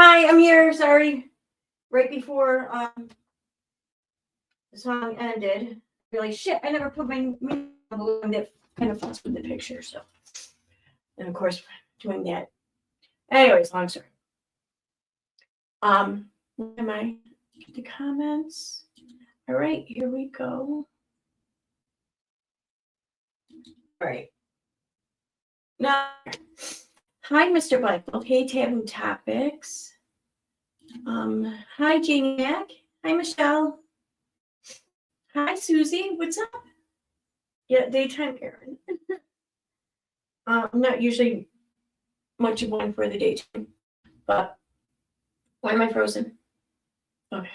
Hi, I'm here. Sorry. Right before the song ended, you're like, shit, I never put my balloon that kind of fucks with the picture. So, and of course, doing that. Anyways, long story. Where am I? Get the comments. All right, here we go. All right. Now, hi, Mr. Blackfield. Hey, Taboo Topics. Hi, Janie Mac. Hi, Michelle. Hi, Susie. What's up? Yeah, daytime Aaron. I'm not usually much of one for the daytime, but why am I frozen? Okay.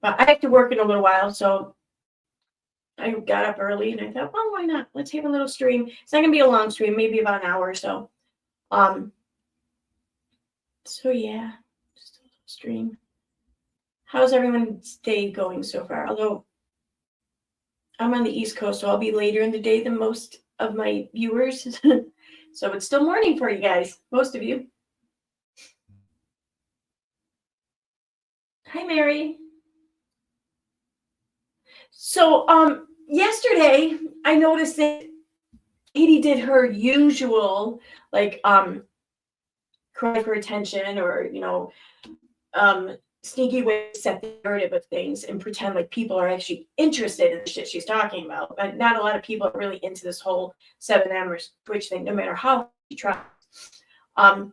But I have to work in a little while, so I got up early and I thought, well, why not? Let's have a little stream. It's not gonna be a long stream, maybe about an hour or so. So yeah, just a little stream. How's everyone's day going so far? Although I'm on the East Coast, so I'll be later in the day than most of my viewers. So it's still morning for you guys, most of you. Hi, Mary. So yesterday I noticed that Katie did her usual cry for attention or sneaky way to set the narrative of things and pretend like people are actually interested in the shit she's talking about. But not a lot of people are really into this whole 7M or Twitch thing, no matter how she tries. I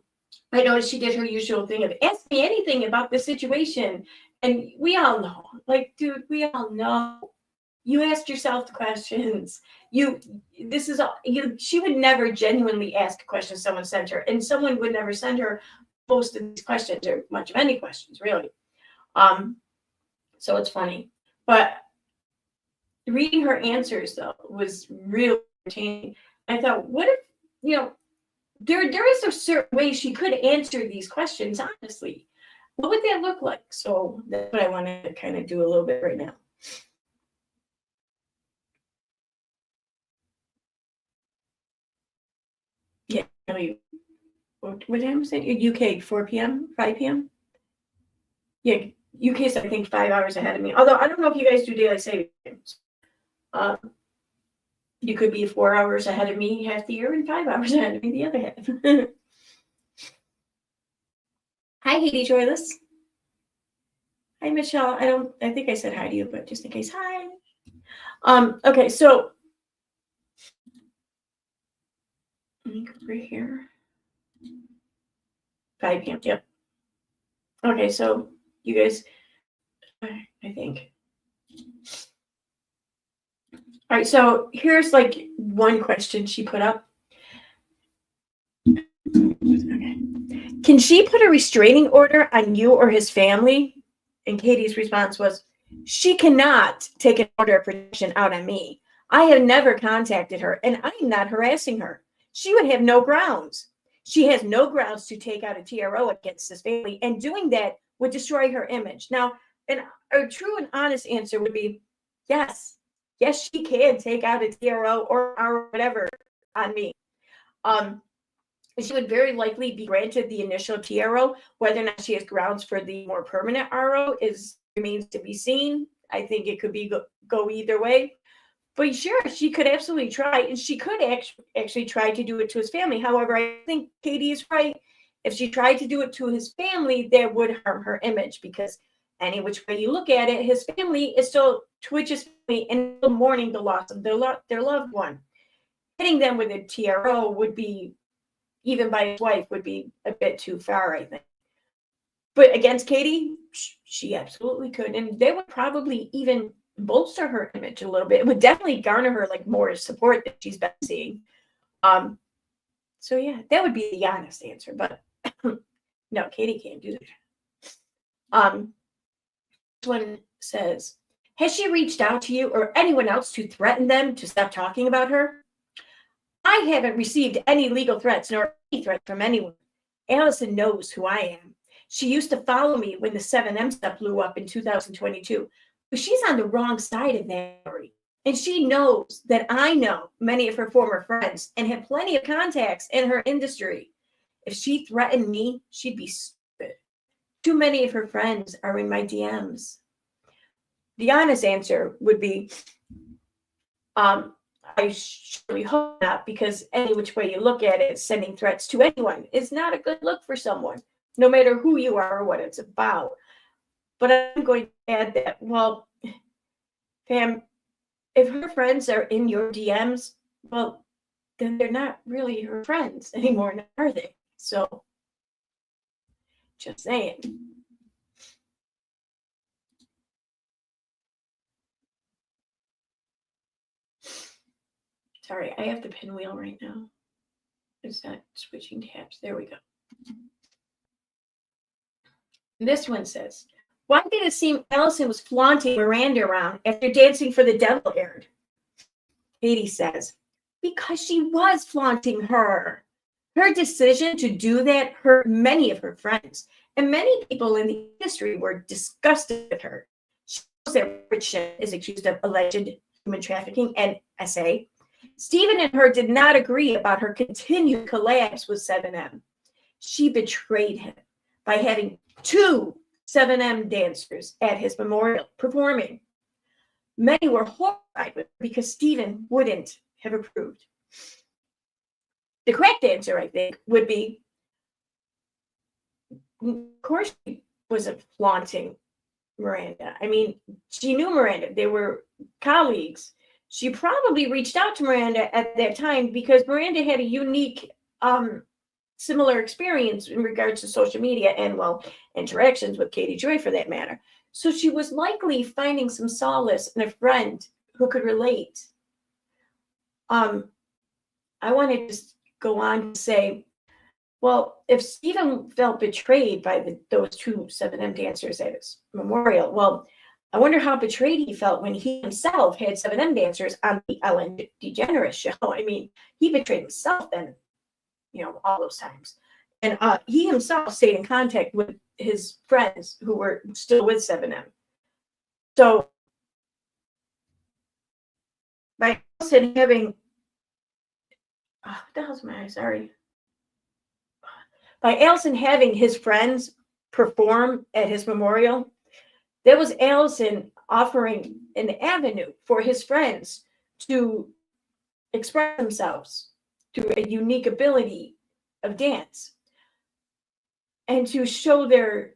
noticed she did her usual thing of ask me anything about the situation. And we all know, like, dude, we all know. You asked yourself the questions. She would never genuinely ask a question someone sent her, and someone would never send her most of these questions or much of any questions, really. So it's funny. But reading her answers, though, was really entertaining. I thought, what if, there is a certain way she could answer these questions, honestly. What would that look like? So that's what I want to kind of do a little bit right now. Yeah, what time is it? UK, 4 p.m., 5 p.m.? Yeah, UK is, I think, 5 hours ahead of me. Although I don't know if you guys do daylight savings. You could be 4 hours ahead of me half the year and 5 hours ahead of me the other half. Hi, Haiti Joyless. Hi, Michelle. I think I said hi to you, but just in case, hi. Okay, so let me go over here. 5 p.m. Yep. Okay, so you guys, I think. All right, so here's like one question she put up. Okay. Can she put a restraining order on you or his family? And Katie's response was, she cannot take an order of protection out on me. I have never contacted her, and I'm not harassing her. She would have no grounds. She has no grounds to take out a TRO against this family, and doing that would destroy her image. Now, a true and honest answer would be, yes, she can take out a TRO or whatever on me. She would very likely be granted the initial TRO. Whether or not she has grounds for the more permanent RO remains to be seen. I think it could be go either way. But sure, she could absolutely try, and she could actually try to do it to his family. However, I think Katie is right. If she tried to do it to his family, that would harm her image, because any which way you look at it, his family is still Twitch's family and still mourning the loss of their loved one. Hitting them with a TRO would be, even by his wife, would be a bit too far, I think. But against Katie, she absolutely could. And they would probably even bolster her image a little bit. It would definitely garner her like more support that she's been seeing. So yeah, that would be the honest answer. But no, Katie can't do that. This one says, has she reached out to you or anyone else to threaten them to stop talking about her? I haven't received any legal threats nor any threat from anyone. Allison knows who I am. She used to follow me when the 7M stuff blew up in 2022. But she's on the wrong side of that story. And she knows that I know many of her former friends and have plenty of contacts in her industry. If she threatened me, she'd be stupid. Too many of her friends are in my DMs. The honest answer would be, I surely hope not, because any which way you look at it, sending threats to anyone is not a good look for someone, no matter who you are or what it's about. But I'm going to add that, well, fam, if her friends are in your DMs, well, then they're not really her friends anymore, are they? So, just saying. Sorry, I have the pinwheel right now. It's not switching tabs. There we go. This one says, why did it seem Allison was flaunting Miranda around after Dancing for the Devil aired? Katie says, because she was flaunting her. Her decision to do that hurt many of her friends, and many people in the industry were disgusted with her. She knows that Richard is accused of alleged human trafficking and SA. Stephen and her did not agree about her continued collabs with 7M. She betrayed him by having 2 7M dancers at his memorial performing. Many were horrified with her because Stephen wouldn't have approved. The correct answer, I think, would be, of course, she wasn't flaunting Miranda. I mean, she knew Miranda. They were colleagues. She probably reached out to Miranda at that time because Miranda had a unique, similar experience in regards to social media and, well, interactions with Katie Joy for that matter. So she was likely finding some solace in a friend who could relate. I want to just go on to say, well, if Stephen felt betrayed by those 2 7M dancers at his memorial, well, I wonder how betrayed he felt when he himself had 7M dancers on the Ellen DeGeneres show. I mean, he betrayed himself then, all those times. And he himself stayed in contact with his friends who were still with 7M. So by Allison having, what the hell's my eye? Sorry. By Allison having his friends perform at his memorial, that was Allison offering an avenue for his friends to express themselves through a unique ability of dance and to show their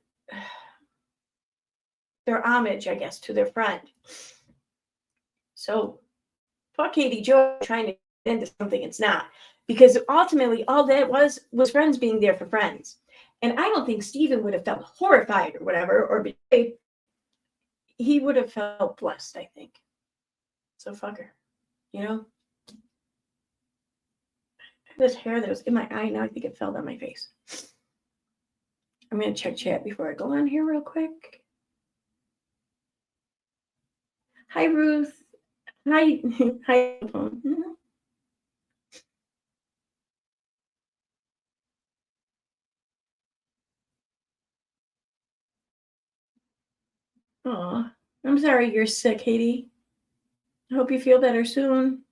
homage, I guess, to their friend. So fuck Katie Joy trying to get into something it's not, because ultimately all that was friends being there for friends. And I don't think Stephen would have felt horrified or whatever or betrayed. He would have felt blessed, I think. So fuck her, This hair that was in my eye, now I think it fell down my face. I'm going to check chat before I go on here real quick. Hi, Ruth. Hi. Hi. Oh, I'm sorry you're sick, Katie. I hope you feel better soon.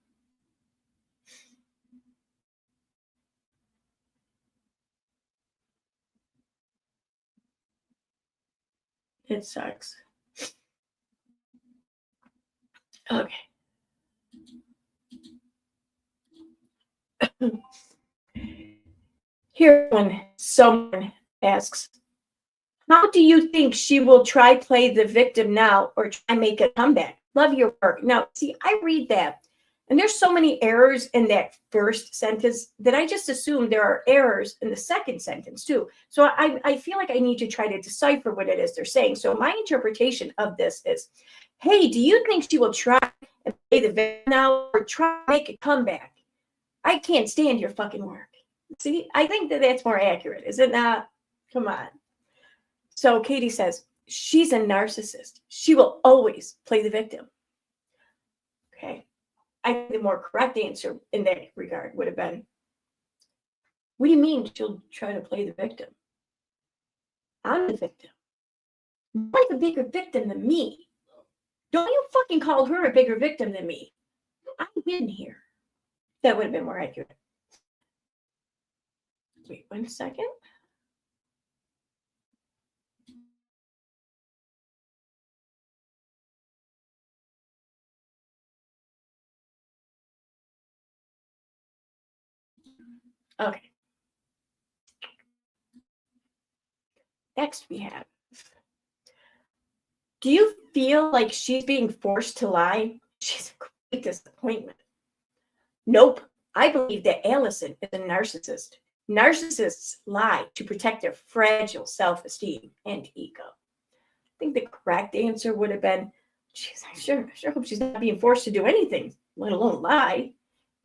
It sucks. Okay. Here when someone asks, how do you think she will try play the victim now or try make a comeback? Love your work. Now, see, I read that, and there's so many errors in that first sentence that I just assume there are errors in the second sentence too. So I feel like I need to try to decipher what it is they're saying. So my interpretation of this is, hey, do you think she will try and play the victim now or try to make a comeback? I can't stand your fucking work. See, I think that's more accurate, is it not? Come on. So Katie says, she's a narcissist. She will always play the victim. Okay. I think the more correct answer in that regard would have been, what do you mean she'll try to play the victim? I'm the victim. You're the bigger victim than me. Don't you fucking call her a bigger victim than me. I win here. That would have been more accurate. Wait 1 second. Okay. Next we have, do you feel like she's being forced to lie? She's a great disappointment. Nope. I believe that Allison is a narcissist. Narcissists lie to protect their fragile self-esteem and ego. I think the correct answer would have been, geez, I sure hope she's not being forced to do anything, let alone lie.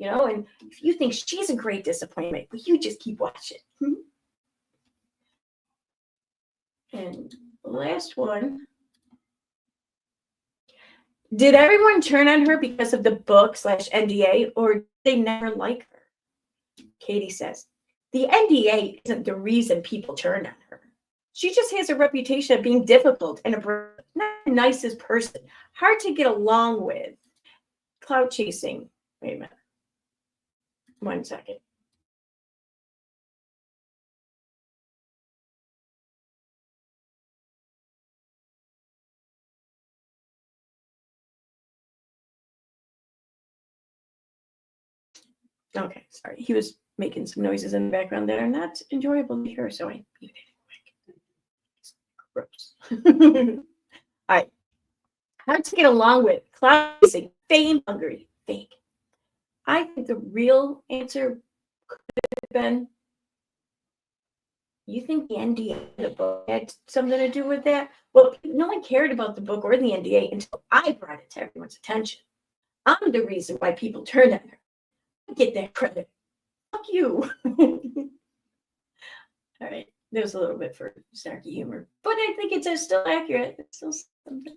And if you think she's a great disappointment, but you just keep watching. And the last one. Did everyone turn on her because of the book/NDA, or did they never like her? Katie says, the NDA isn't the reason people turned on her. She just has a reputation of being difficult and not the nicest person, hard to get along with. Cloud chasing. Wait a minute. 1 second. Okay, sorry. He was making some noises in the background that are not enjoyable to hear, so I muted it quick. It's gross. All right. Hard to get along with, cloud chasing, fame hungry, fake. I think the real answer could have been, you think the NDA of the book had something to do with that? Well, no one cared about the book or the NDA until I brought it to everyone's attention. I'm the reason why people turned on her. I get that credit. Fuck you. All right. There's a little bit for snarky humor, but I think it's still accurate. It's still something.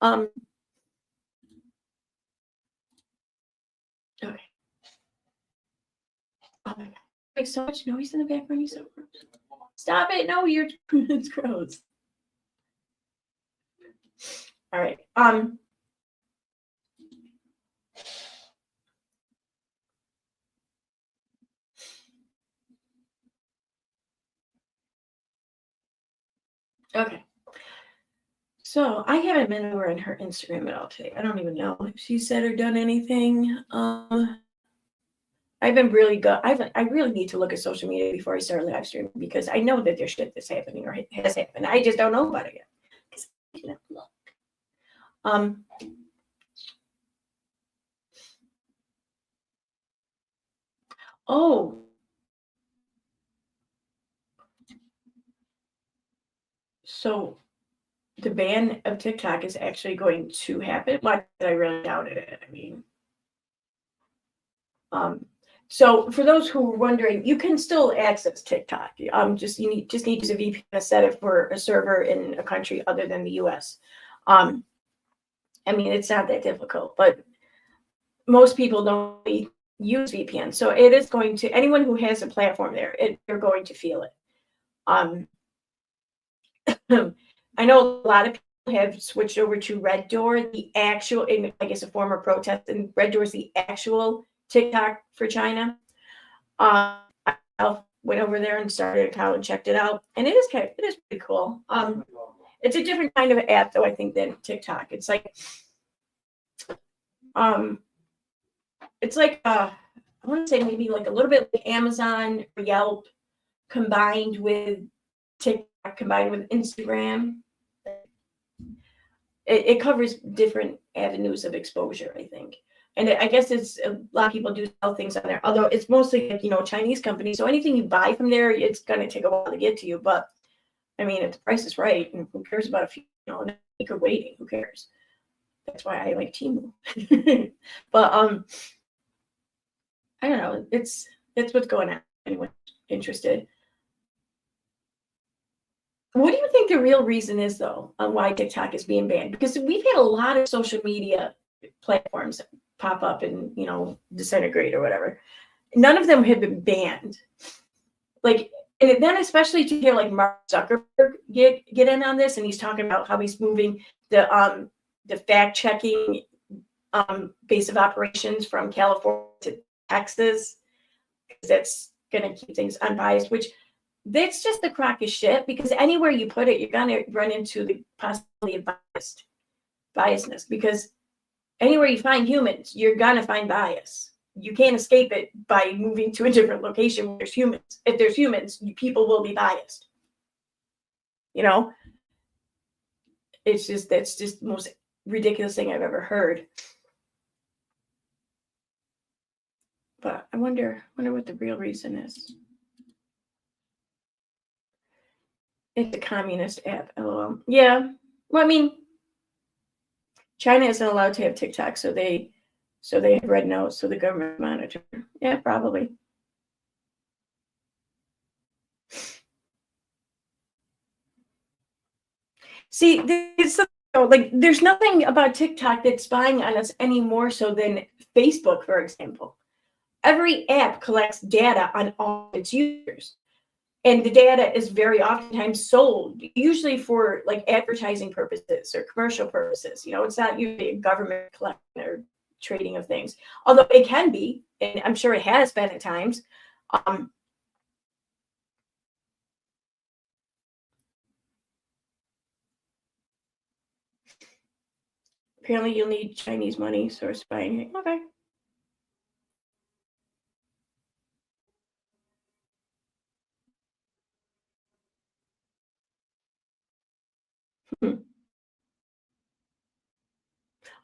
Okay. Oh my God. Makes so much noise in the background. You're so gross. Stop it. No, it's gross. All right. Okay. So I haven't been over on her Instagram at all today. I don't even know if she said or done anything. I've been really good. I really need to look at social media before I start live streaming, because I know that there's shit that's happening or has happened. I just don't know about it yet. 'Cause I didn't look. Oh. So the ban of TikTok is actually going to happen. Why did I really doubted it? I mean, so for those who were wondering, you can still access TikTok. Just need to use a VPN to set it for a server in a country other than the US. I mean, it's not that difficult, but most people don't really use VPN. So it is going to, anyone who has a platform there, you're going to feel it. I know a lot of people have switched over to Red Door, the actual, I guess a form of protest, and Red Door is the actual TikTok for China. I went over there and started an account and checked it out, and it is pretty cool. It's a different kind of app, though, I think, than TikTok. It's like, I want to say maybe like a little bit like Amazon or Yelp combined with TikTok, combined with Instagram. It covers different avenues of exposure, I think. And I guess it's a lot of people do sell things on there, although it's mostly like, Chinese companies. So anything you buy from there, it's going to take a while to get to you. But I mean, if the price is right, and who cares about a few, a week of waiting? Who cares? That's why I like Temu. But I don't know. It's what's going on. Anyone interested? What do you think the real reason is, though, on why TikTok is being banned? Because we've had a lot of social media platforms pop up and, disintegrate or whatever. None of them have been banned. Like, and then especially to hear like Mark Zuckerberg get in on this, and he's talking about how he's moving the fact checking base of operations from California to Texas, because that's going to keep things unbiased, which that's just the crock of shit, because anywhere you put it, you're going to run into the possibility of biasness, because anywhere you find humans, you're going to find bias. You can't escape it by moving to a different location where there's humans. If there's humans, people will be biased. You know, that's just the most ridiculous thing I've ever heard. But I wonder what the real reason is. It's a communist app, LOL. Yeah. Well, I mean, China isn't allowed to have TikTok, so they have red notes, so the government monitor. Yeah, probably. See, there's nothing about TikTok that's spying on us any more so than Facebook, for example. Every app collects data on all its users. And the data is very oftentimes sold, usually for like advertising purposes or commercial purposes. It's not usually a government collection or trading of things, although it can be, and I'm sure it has been at times. Apparently, you'll need Chinese money, so spying. Okay.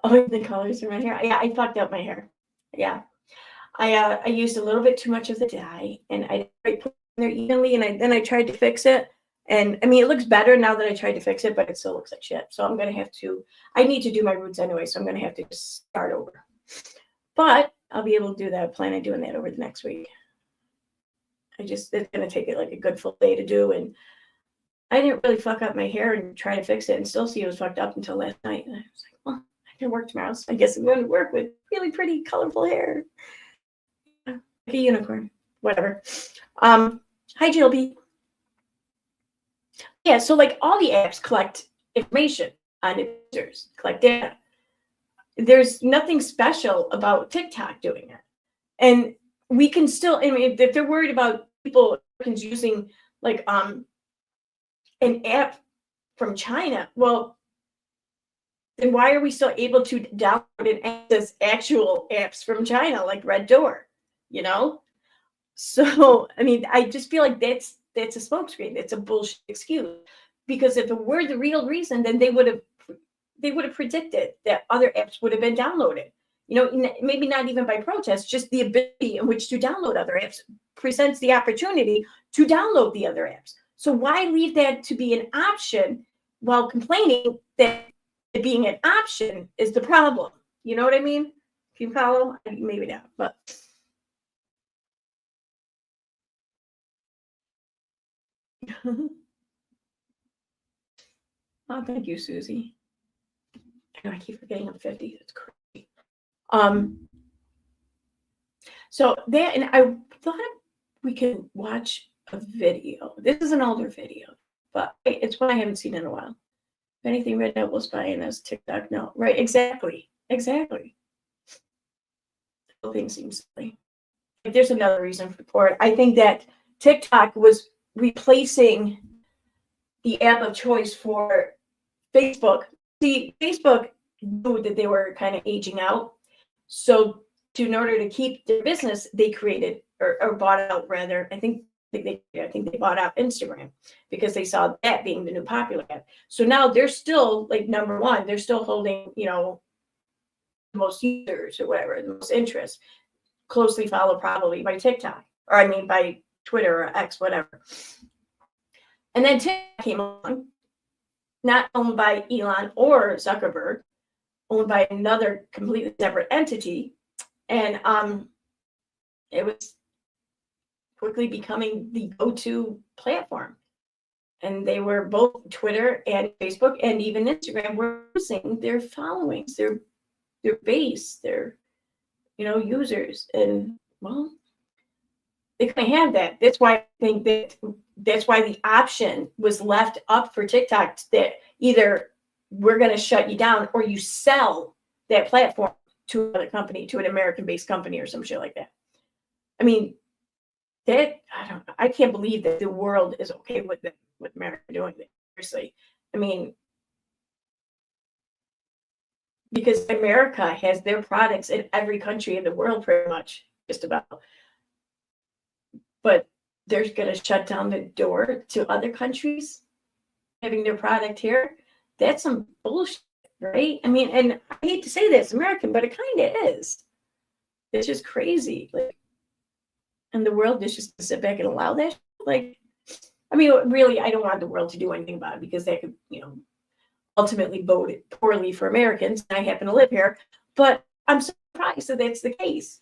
Oh, the colors in my hair. Yeah, I fucked up my hair. Yeah. I used a little bit too much of the dye, and I didn't put it in there evenly, and then I tried to fix it. And I mean, it looks better now that I tried to fix it, but it still looks like shit. So I need to do my roots anyway, so I'm going to have to just start over. But I'll be able to do that. I plan on doing that over the next week. It's going to take it like a good full day to do. And I didn't really fuck up my hair and try to fix it and still see it was fucked up until last night. And I was like, well, I can work tomorrow, so I guess I'm going to work with really pretty, colorful hair. Like a unicorn, whatever. Hi, GLB. Yeah, so like all the apps collect information on users, collect data. There's nothing special about TikTok doing it. And we can still, I mean, if they're worried about people using like an app from China, well, then why are we still able to download and access actual apps from China like Red Door? So I mean, I just feel like that's a smokescreen. It's a bullshit excuse, because if it were the real reason, then they would have predicted that other apps would have been downloaded. Maybe not even by protest, just the ability in which to download other apps presents the opportunity to download the other apps. So why leave that to be an option while complaining that it being an option is the problem? You know what I mean? Can you follow? Maybe not, but. Oh, thank you, Susie. I keep forgetting I'm 50. That's crazy. So that, and I thought we could watch a video. This is an older video, but it's one I haven't seen in a while. If anything, Red Note will spy on us. TikTok, no. Right, exactly. The whole thing seems silly. There's another reason for it. I think that TikTok was replacing the app of choice for Facebook. See, Facebook knew that they were kind of aging out. So in order to keep their business, they created or bought out, rather. I think they bought out Instagram because they saw that being the new popular app. So now they're still like number one. They're still holding, the most users or whatever, the most interest, closely followed probably by TikTok, or I mean by Twitter or X, whatever. And then TikTok came along, not owned by Elon or Zuckerberg, owned by another completely separate entity. And it was quickly becoming the go-to platform. And they were both Twitter and Facebook and even Instagram were losing their followings, their base, their users. And well, they couldn't have that. That's why I think that's why the option was left up for TikTok, that either we're going to shut you down or you sell that platform to another company, to an American-based company or some shit like that. I mean, That I don't know. I can't believe that the world is okay with it, with America doing that. Seriously. I mean, because America has their products in every country in the world pretty much, just about. But they're gonna shut down the door to other countries having their product here. That's some bullshit, right? I mean, and I hate to say this, American, but it kind of is. It's just crazy. Like, and the world is just to sit back and allow that. Like, I mean, really, I don't want the world to do anything about it because that could, ultimately vote poorly for Americans. I happen to live here, but I'm surprised that that's the case.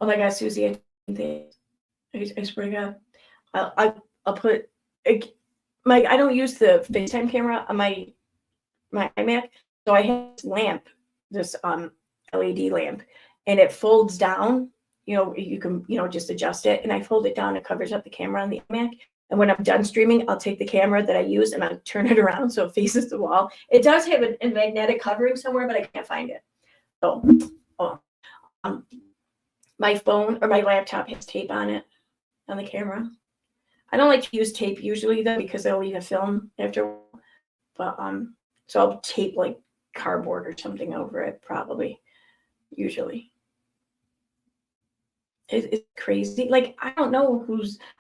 Oh my God, Susie, I swear to God, I'll put I don't use the FaceTime camera on my iMac, so I have this lamp, this LED lamp, and it folds down. You can just adjust it, and I fold it down. It covers up the camera on the iMac. And when I'm done streaming, I'll take the camera that I use and I'll turn it around so it faces the wall. It does have a magnetic covering somewhere, but I can't find it. So, oh, um, my phone or my laptop has tape on it on the camera. I don't like to use tape usually though because it'll leave a film after a while. But so I'll tape like cardboard or something over it, probably, usually. It's crazy. Like, I don't know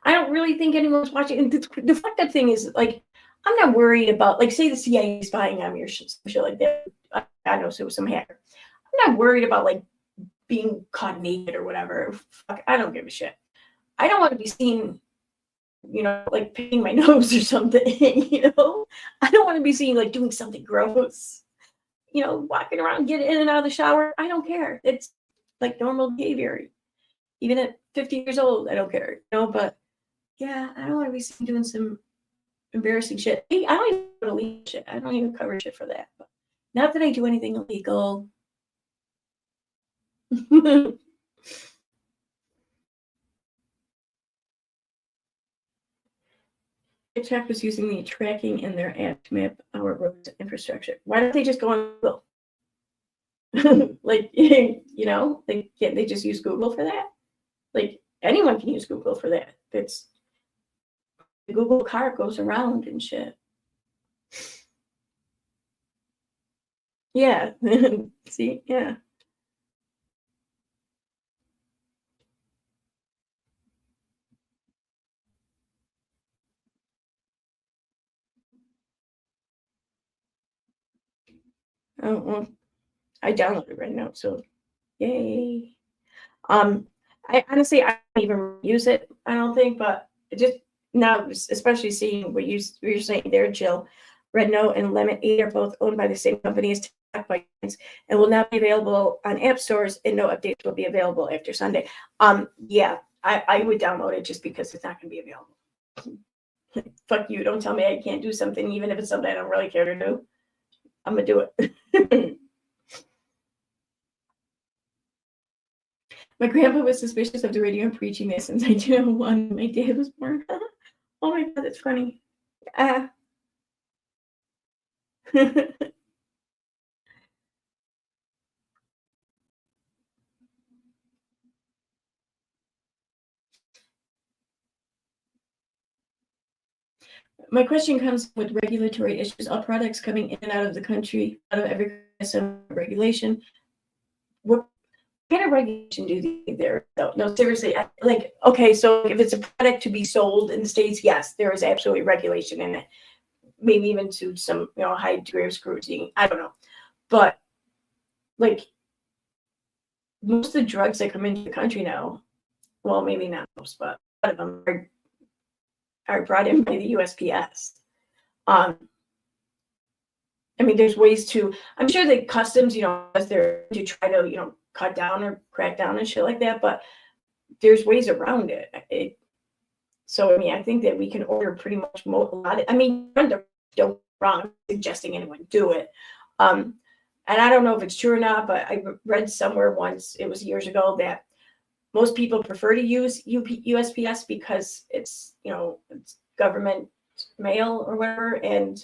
I don't really think anyone's watching. And the fucked up thing is, like, I'm not worried about, like, say the CIA is spying on me or shit like that. I know, so it was some hacker. I'm not worried about, like, being caught naked or whatever. Fuck, I don't give a shit. I don't want to be seen, like picking my nose or something, I don't want to be seen, like, doing something gross, walking around, getting in and out of the shower. I don't care. It's like normal behavior. Even at 50 years old, I don't care, but yeah, I don't want to be seen doing some embarrassing shit. I don't even believe shit. I don't even cover shit for that. But not that I do anything illegal. TikTok was using the tracking in their app to map our road infrastructure. Why don't they just go on Google? Like, can't they just use Google for that? Like, anyone can use Google for that. It's the Google car goes around and shit. Yeah. See, yeah. Oh, well, I downloaded it right now, so yay. Um, I honestly I don't even use it, I don't think, but it just now, especially seeing what you're saying there, Jill. Red Note and Lemon 8 are both owned by the same company as TikTok ByteDance and will now be available on app stores, and no updates will be available after Sunday. Yeah, I would download it just because it's not going to be available. Fuck you! Don't tell me I can't do something, even if it's something I don't really care to do. I'm gonna do it. My grandpa was suspicious of the radio preaching this since I didn't know when my dad was born. Oh my God, that's funny. Uh, my question comes with regulatory issues. All products coming in and out of the country, out of every regulation. What kind of regulation do you think there? No, seriously. Like, okay, so if it's a product to be sold in the States, yes, there is absolutely regulation in it. Maybe even to some, high degree of scrutiny. I don't know. But like most of the drugs that come into the country now, well, maybe not most, but a lot of them are brought in by the USPS. Um, I mean, there's ways to. I'm sure that customs, as they're to try to, cut down or crack down and shit like that. But there's ways around it. So I mean, I think that we can order pretty much a lot. I mean, don't wrong suggesting anyone do it. And I don't know if it's true or not, but I read somewhere once, it was years ago, that most people prefer to use USPS because it's, it's government mail or whatever. And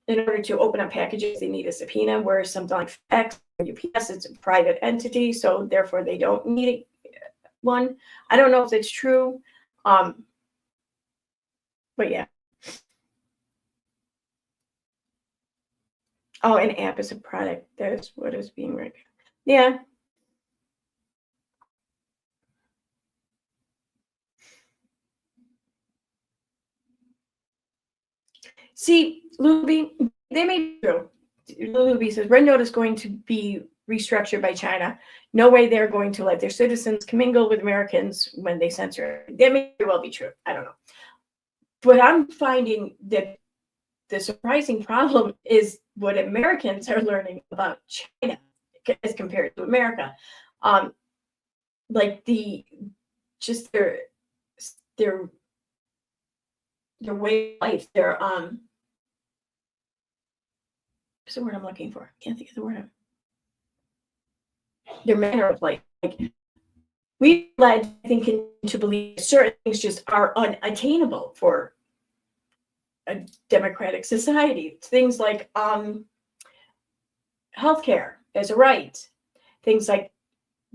in order to open up packages, they need a subpoena, whereas something like FedEx or UPS, it's a private entity, so therefore they don't need one. I don't know if it's true, but yeah. Oh, an app is a product. That is what is being right. Yeah. See, Luby, they may be true. Luby says Red Note is going to be restructured by China. No way they're going to let their citizens commingle with Americans when they censor it. That may well be true. I don't know. But I'm finding that the surprising problem is what Americans are learning about China as compared to America. Um, like just their their way of life, what's the word I'm looking for? Can't think of the word. Their manner of life. Like we led, I think, to believe certain things just are unattainable for a democratic society. Things like healthcare as a right, things like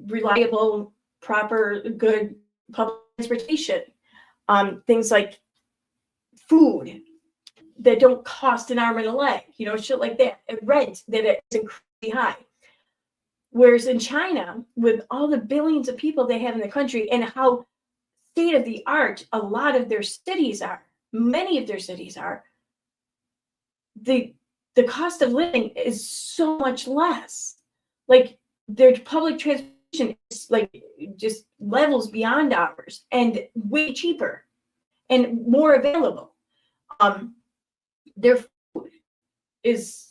reliable, proper, good public transportation, things like food that don't cost an arm and a leg, shit like that, and rent that is incredibly high. Whereas in China, with all the billions of people they have in the country and how state of the art a lot of their cities are, many of their cities are, the cost of living is so much less. Like their public transportation is like just levels beyond ours and way cheaper and more available. Their food is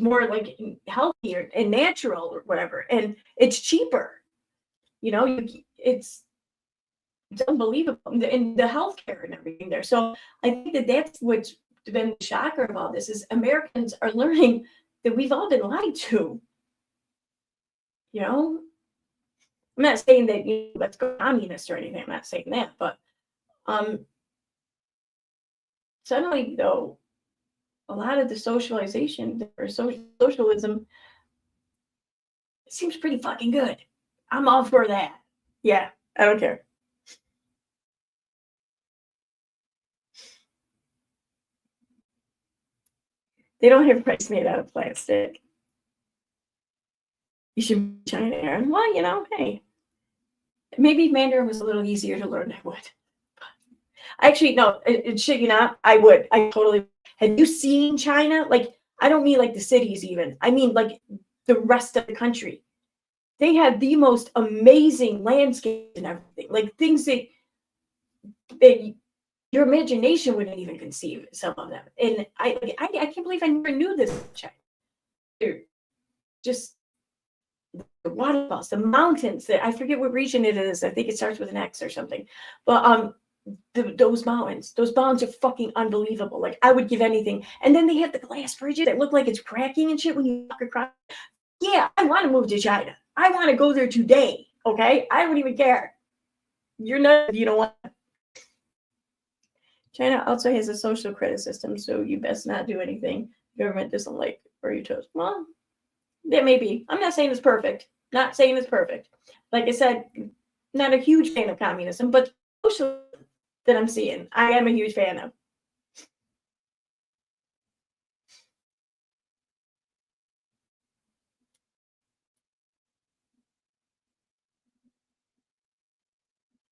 more like healthier and natural or whatever, and it's cheaper. It's unbelievable, and the healthcare and everything there. So I think that's what's been the shocker of all this is Americans are learning that we've all been lied to. I'm not saying that let's go communist or anything. I'm not saying that, but suddenly though, a lot of the socialization or socialism seems pretty fucking good. I'm all for that. Yeah, I don't care. They don't have rice made out of plastic. You should be China, Aaron. Well, hey, maybe Mandarin was a little easier to learn. I would. Actually, no, it shit you not. I would. I totally. Have you seen China? Like, I don't mean like the cities even. I mean like the rest of the country. They have the most amazing landscapes and everything. Like things that your imagination wouldn't even conceive some of them. And I can't believe I never knew this. China. They're just the waterfalls, the mountains. That I forget what region it is. I think it starts with an X or something. But those mountains are fucking unbelievable. Like I would give anything. And then they have the glass bridges that look like it's cracking and shit when you walk across. Yeah, I want to move to China. I want to go there today. Okay, I don't even care. You're not. You don't want. China also has a social credit system, so you best not do anything the government doesn't like or you toast. Well, that may be. I'm not saying it's perfect. Not saying it's perfect. Like I said, not a huge fan of communism, but social that I'm seeing, I am a huge fan of.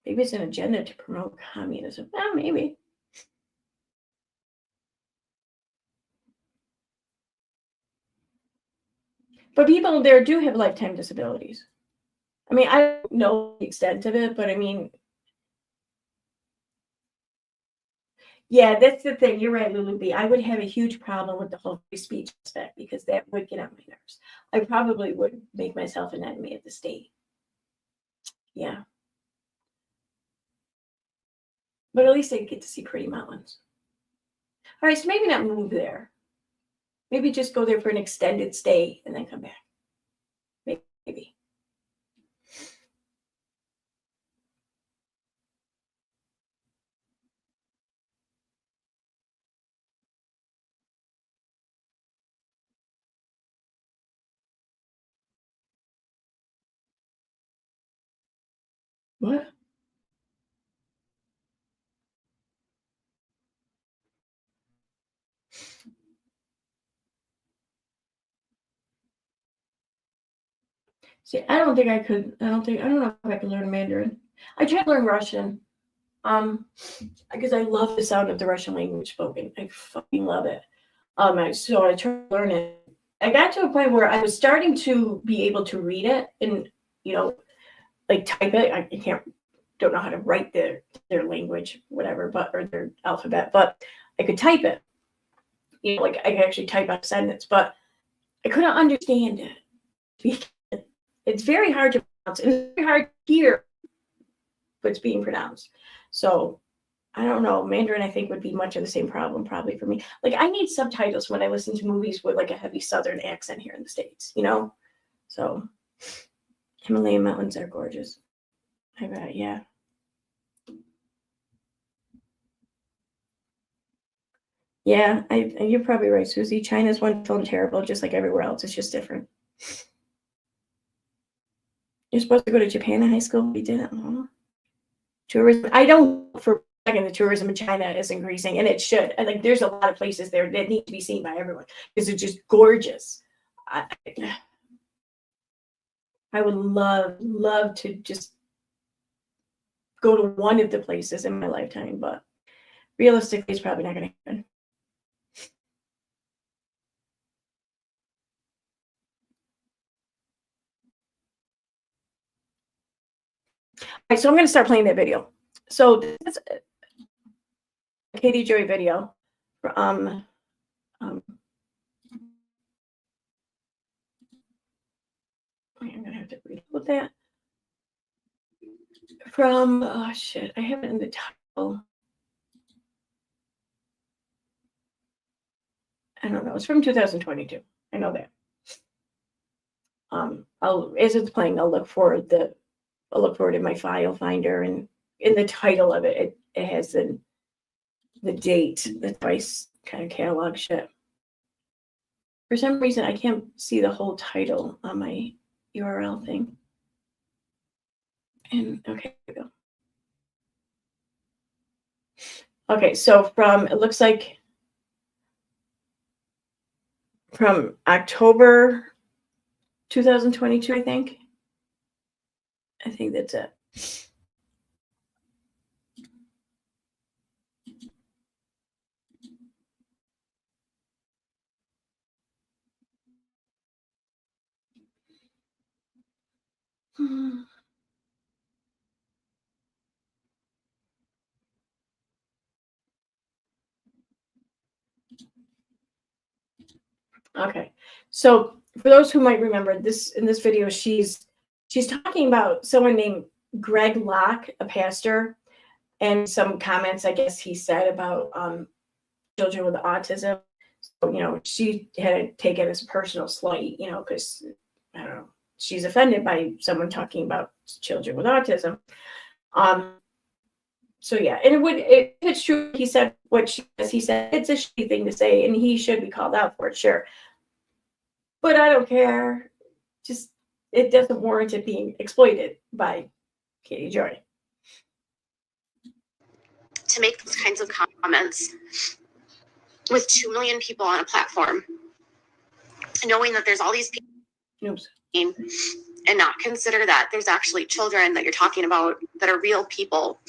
Maybe it's an agenda to promote communism. Well, maybe. But people there do have lifetime disabilities. I mean, I don't know the extent of it, but I mean, yeah, that's the thing. You're right, Lulu B. I would have a huge problem with the whole free speech aspect because that would get on my nerves. I probably would make myself an enemy of the state. Yeah. But at least I get to see pretty mountains. All right, so maybe not move there. Maybe just go there for an extended stay and then come back. Maybe. What? See, I don't think I could. I don't know if I could learn Mandarin. I tried to learn Russian. Because I love the sound of the Russian language spoken. I fucking love it. So I tried to learn it. I got to a point where I was starting to be able to read it and, like type it. I don't know how to write their language, whatever, or their alphabet, but I could type it. Like I could actually type out a sentence, but I couldn't understand it. It's very hard to pronounce. And it's very hard to hear what's being pronounced. So I don't know. Mandarin, I think, would be much of the same problem probably for me. Like I need subtitles when I listen to movies with like a heavy Southern accent here in the States, So Himalayan mountains are gorgeous. I bet, yeah. Yeah, you're probably right, Susie. China's wonderful and terrible, just like everywhere else. It's just different. You're supposed to go to Japan in high school. We didn't. Huh? Tourism. I don't for a second the tourism in China is increasing, and it should. I think there's a lot of places there that need to be seen by everyone because it's just gorgeous. I would love to just go to one of the places in my lifetime, but realistically, it's probably not going to happen. All right, so I'm going to start playing that video. So this is a Katie Joy video from I'm going to have to reload that from oh shit, I have it in the title. I don't know. It's from 2022. I know that. As it's playing, I'll look for it in my file finder, and in the title of it, it has the date, the device kind of catalog shit. For some reason, I can't see the whole title on my URL thing. And okay, here we go. Okay, so it looks like from October 2022, I think. I think that's it. Okay, so for those who might remember this, in this video, she's talking about someone named Greg Locke, a pastor, and some comments I guess he said about children with autism. So, she had to take it as a personal slight, because I don't know, she's offended by someone talking about children with autism. So yeah, and if it's true, he said what he said, it's a shitty thing to say, and he should be called out for it, sure. But I don't care. Just it doesn't warrant it being exploited by Katie Joy. To make those kinds of comments with 2 million people on a platform, knowing that there's all these people, and not consider that there's actually children that you're talking about that are real people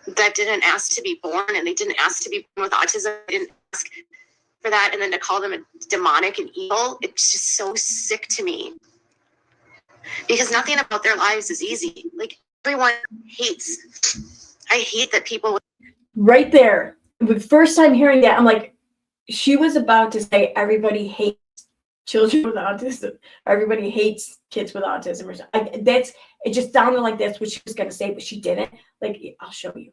that didn't ask to be born, and they didn't ask to be born with autism. They didn't ask for that, and then to call them demonic and evil, it's just so sick to me, because nothing about their lives is easy. Like everyone hates. I hate that people. Right there, the first time hearing that, I'm like, she was about to say everybody hates children with autism. Everybody hates kids with autism, or something. It just sounded like that's what she was going to say, but she didn't. Like, I'll show you.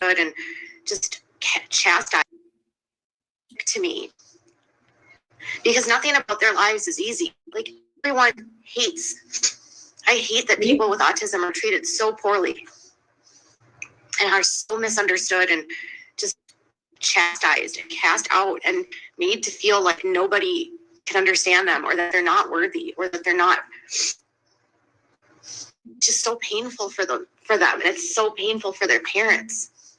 Good, and just chastise to me, because nothing about their lives is easy. Like everyone hates. I hate that people with autism are treated so poorly and are so misunderstood and just chastised and cast out and made to feel like nobody can understand them, or that they're not worthy, or that they're not, just so painful for them. And it's so painful for their parents.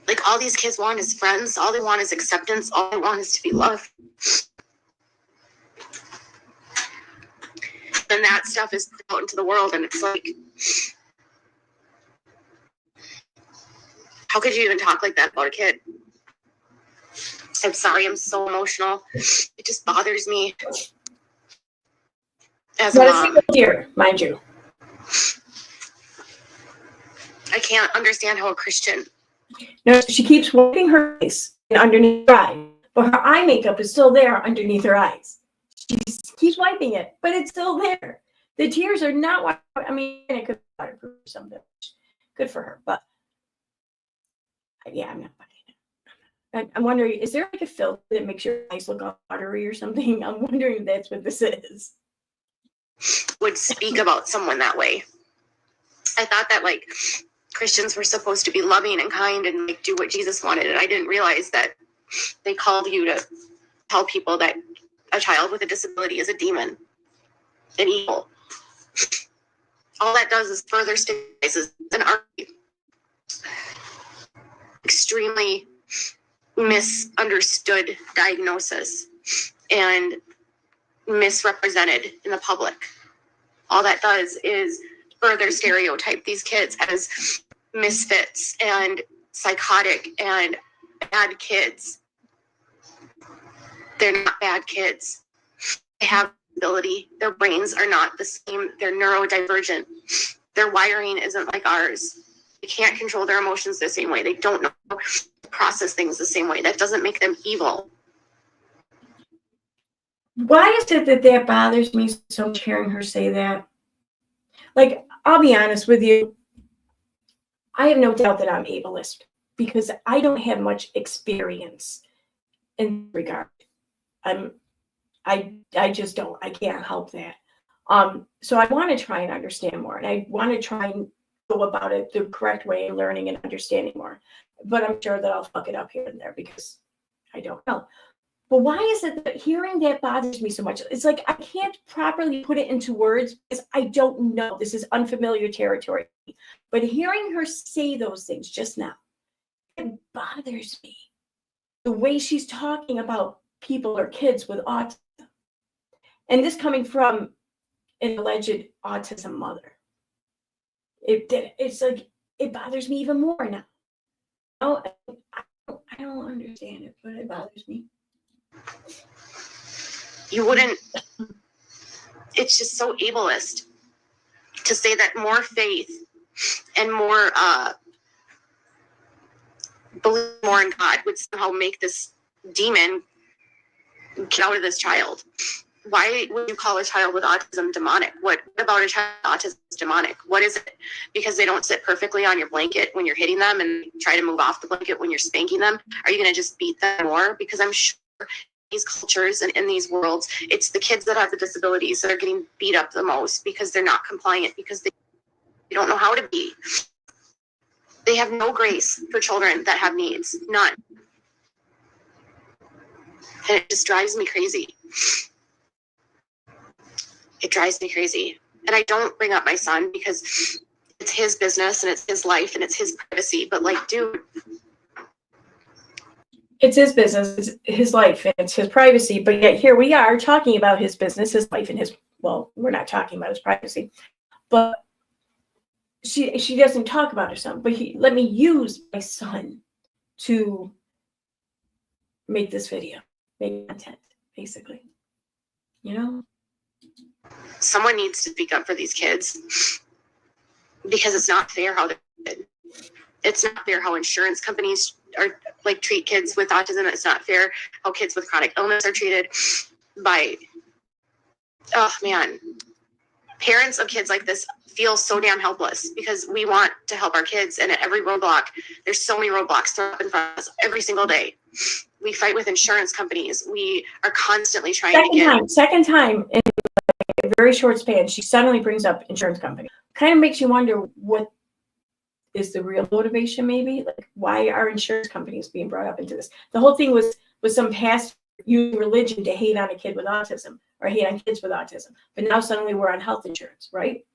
Like, all these kids want is friends. All they want is acceptance. All they want is to be loved. And that stuff is put out into the world, and it's like, how could you even talk like that about a kid? I'm sorry, I'm so emotional. It just bothers me as a Not a mom. single tear, mind you. I can't understand how a Christian. No, she keeps wiping her face underneath her eye, but her eye makeup is still there underneath her eyes. She keeps wiping it, but it's still there. The tears are not wiped. I mean, it could be waterproof or something. Good for her, but yeah, I'm not buying it. I'm wondering, is there like a filter that makes your eyes look all watery or something? I'm wondering if that's what this is. Would speak about someone that way. I thought that, like, Christians were supposed to be loving and kind and, like, do what Jesus wanted, and I didn't realize that they called you to tell people that a child with a disability is a demon and evil. All that does is further stigmatizes an extremely misunderstood diagnosis and misrepresented in the public. All that does is further stereotype these kids as misfits and psychotic and bad kids. They're not bad kids. They have ability. Their brains are not the same. They're neurodivergent. Their wiring isn't like ours. They can't control their emotions the same way. They don't know how to process things the same way. That doesn't make them evil. Why is it that bothers me so much hearing her say that? Like, I'll be honest with you. I have no doubt that I'm ableist because I don't have much experience in regard. I just don't. I can't help that. So I want to try and understand more, and I want to try and go about it the correct way, learning and understanding more. But I'm sure that I'll fuck it up here and there because I don't know. But why is it that hearing that bothers me so much? It's like I can't properly put it into words because I don't know. This is unfamiliar territory. But hearing her say those things just now, it bothers me. The way she's talking about people or kids with autism. And this coming from an alleged autism mother. It's like, it bothers me even more now. Oh, I don't understand it, but it bothers me. You wouldn't, it's just so ableist to say that more faith and more believe more in God would somehow make this demon get out of this child. Why would you call a child with autism demonic? What about a child with autism is demonic? What is it? Because they don't sit perfectly on your blanket when you're hitting them and try to move off the blanket when you're spanking them? Are you going to just beat them more? Because I'm sure these cultures and in these worlds, it's the kids that have the disabilities that are getting beat up the most because they're not compliant, because they don't know how to be. They have no grace for children that have needs, none. And it just drives me crazy. It drives me crazy. And I don't bring up my son because it's his business and it's his life and it's his privacy. But, like, dude. It's his business, it's his life, and it's his privacy. But yet here we are talking about his business, his life, and his, well, we're not talking about his privacy. But she doesn't talk about her son. But let me use my son to make this video, make content, basically. You know? Someone needs to speak up for these kids because it's not fair how they're treated. It's not fair how insurance companies are, like, treat kids with autism. It's not fair how kids with chronic illness are treated by, oh man, parents of kids like this feel so damn helpless because we want to help our kids, and at every roadblock, there's so many roadblocks thrown up in front of us every single day. We fight with insurance companies. We are constantly trying to get. Second time in a very short span, she suddenly brings up insurance company. Kind of makes you wonder what is the real motivation, maybe? Like, why are insurance companies being brought up into this? The whole thing was some pastor using religion to hate on a kid with autism or hate on kids with autism. But now suddenly we're on health insurance, right?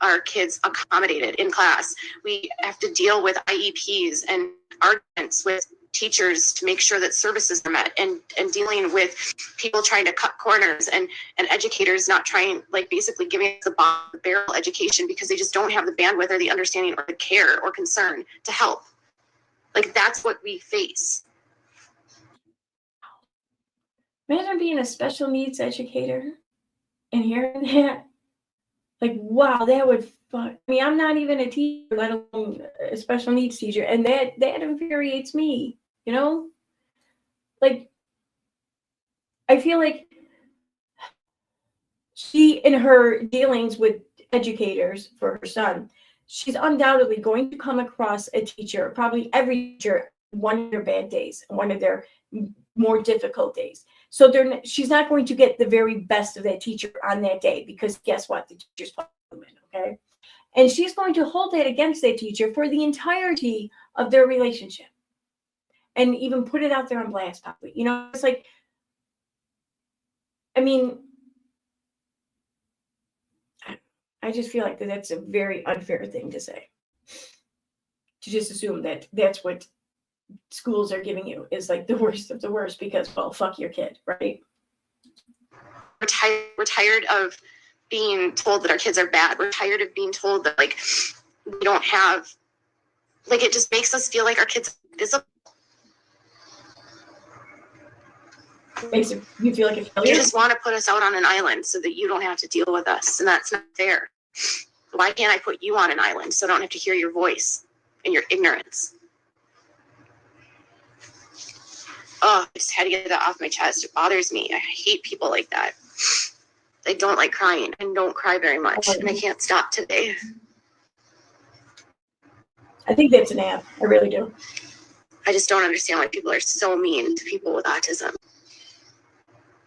Our kids accommodated in class. We have to deal with IEPs and arguments with teachers to make sure that services are met, and dealing with people trying to cut corners, and educators not trying, like basically giving us the bottom barrel education because they just don't have the bandwidth or the understanding or the care or concern to help. Like, that's what we face. Imagine being a special needs educator and hearing that. Like, wow, that would fuck. I mean, I'm not even a teacher, let alone a special needs teacher. And that infuriates me, you know? Like, I feel like she, in her dealings with educators for her son, she's undoubtedly going to come across a teacher, probably every teacher, one of their bad days, one of their more difficult days. So she's not going to get the very best of that teacher on that day, because guess what? The teacher's human, okay? And she's going to hold that against that teacher for the entirety of their relationship, and even put it out there on blast, probably. You know, it's like, I mean, I just feel like that's a very unfair thing to say. To just assume that that's what schools are giving you is like the worst of the worst because, well, fuck your kid, right? We're tired of being told that our kids are bad. We're tired of being told that, like, we don't have, like, it just makes us feel like our kids are visible. You feel like a failure? You just want to put us out on an island so that you don't have to deal with us, and that's not fair. Why can't I put you on an island so I don't have to hear your voice and your ignorance? Oh, I just had to get that off my chest. It bothers me. I hate people like that. I don't like crying and don't cry very much, and I can't stop today. I think that's an app. I really do. I just don't understand why people are so mean to people with autism.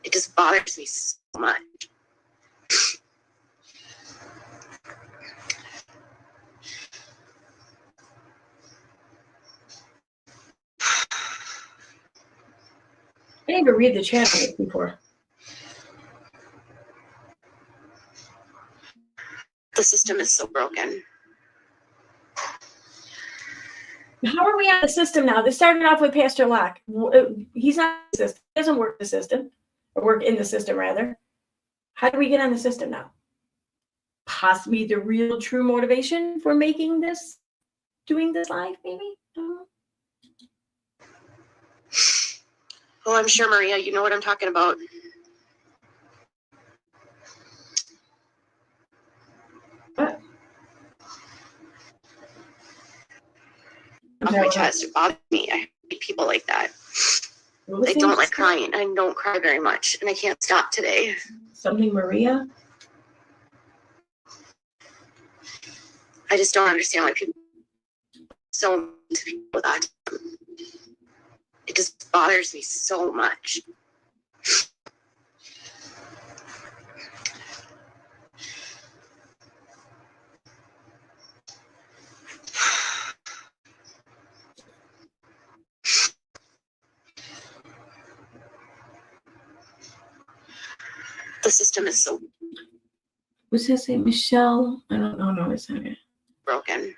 It just bothers me so much. I didn't even read the chat on it before. The system is so broken. How are we on the system now? This started off with Pastor Locke. He's not in the system. He doesn't work the system, or work in the system, rather. How do we get on the system now? Possibly the real true motivation for making this, doing this live, maybe? Well, I'm sure, Maria, you know what I'm talking about. What? Off my chest, it bothers me. I hate people like that. I don't like crying. I don't cry very much, and I can't stop today. Something, Maria? I just don't understand why people are so mean to people with autism. It just bothers me so much. The system is so What's that say? Michelle? I don't know. No, it's not it. broken.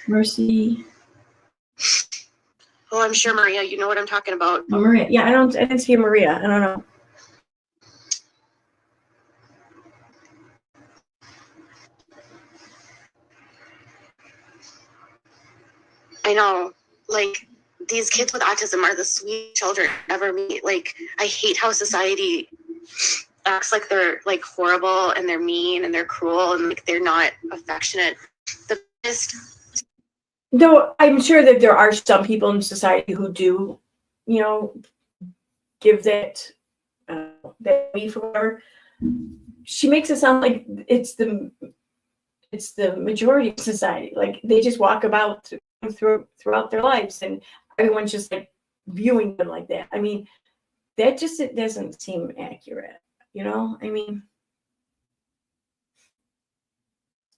Mercy. Oh, I'm sure, Maria, you know what I'm talking about. Oh, Maria. Yeah, I didn't see a Maria. I don't know. I know, like, these kids with autism are the sweet children I ever meet. Like, I hate how society acts like they're, like, horrible and they're mean and they're cruel and, like, they're not affectionate. The best. Though I'm sure that there are some people in society who do, you know, give that belief or whatever. She makes it sound like it's the majority of society. Like they just walk about throughout their lives, and everyone's just like viewing them like that. I mean, that just it doesn't seem accurate. You know, I mean,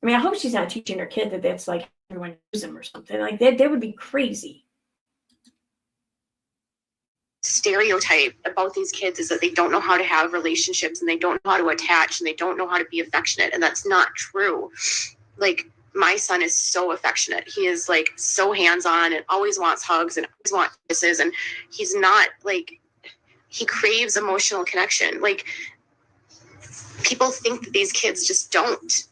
mean, I hope she's not teaching her kid that that's like everyone autism or something like that. That would be crazy. Stereotype about these kids is that they don't know how to have relationships and they don't know how to attach and they don't know how to be affectionate, and that's not true. Like, my son is so affectionate. He is like so hands-on and always wants hugs and always wants kisses, and he's not like, he craves emotional connection. Like, people think that these kids just don't.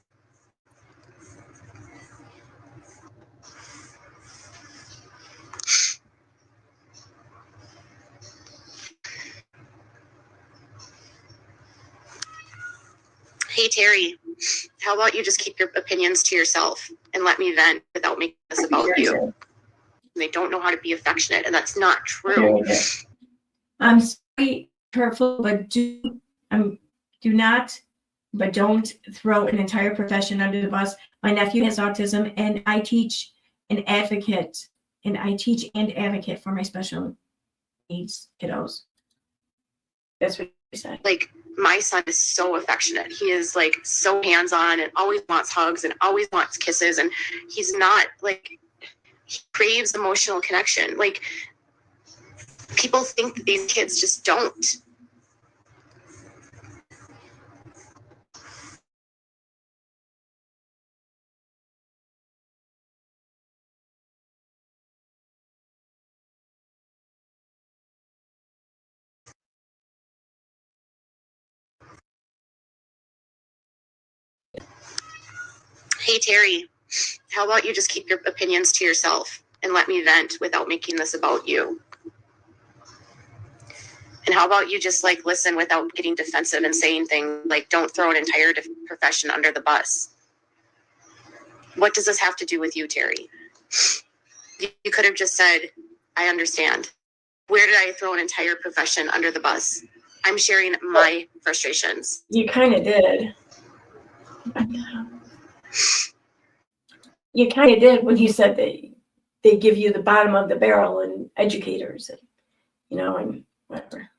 Hey, Terry, how about you just keep your opinions to yourself and let me vent without making this about you? They don't know how to be affectionate, and that's not true. I'm sorry, hurtful, but don't throw an entire profession under the bus. My nephew has autism, and I teach and advocate for my special needs kiddos. That's what you said. Like, my son is so affectionate. He is like so hands-on and always wants hugs and always wants kisses, and he's not like, he craves emotional connection. Like, people think that these kids just don't. Hey, Terry, how about you just keep your opinions to yourself and let me vent without making this about you? And how about you just like listen without getting defensive and saying things like, don't throw an entire profession under the bus? What does this have to do with you, Terry? You could have just said, I understand. Where did I throw an entire profession under the bus? I'm sharing my frustrations. You kind of did. You kind of did when you said they give you the bottom of the barrel and educators, and and whatever.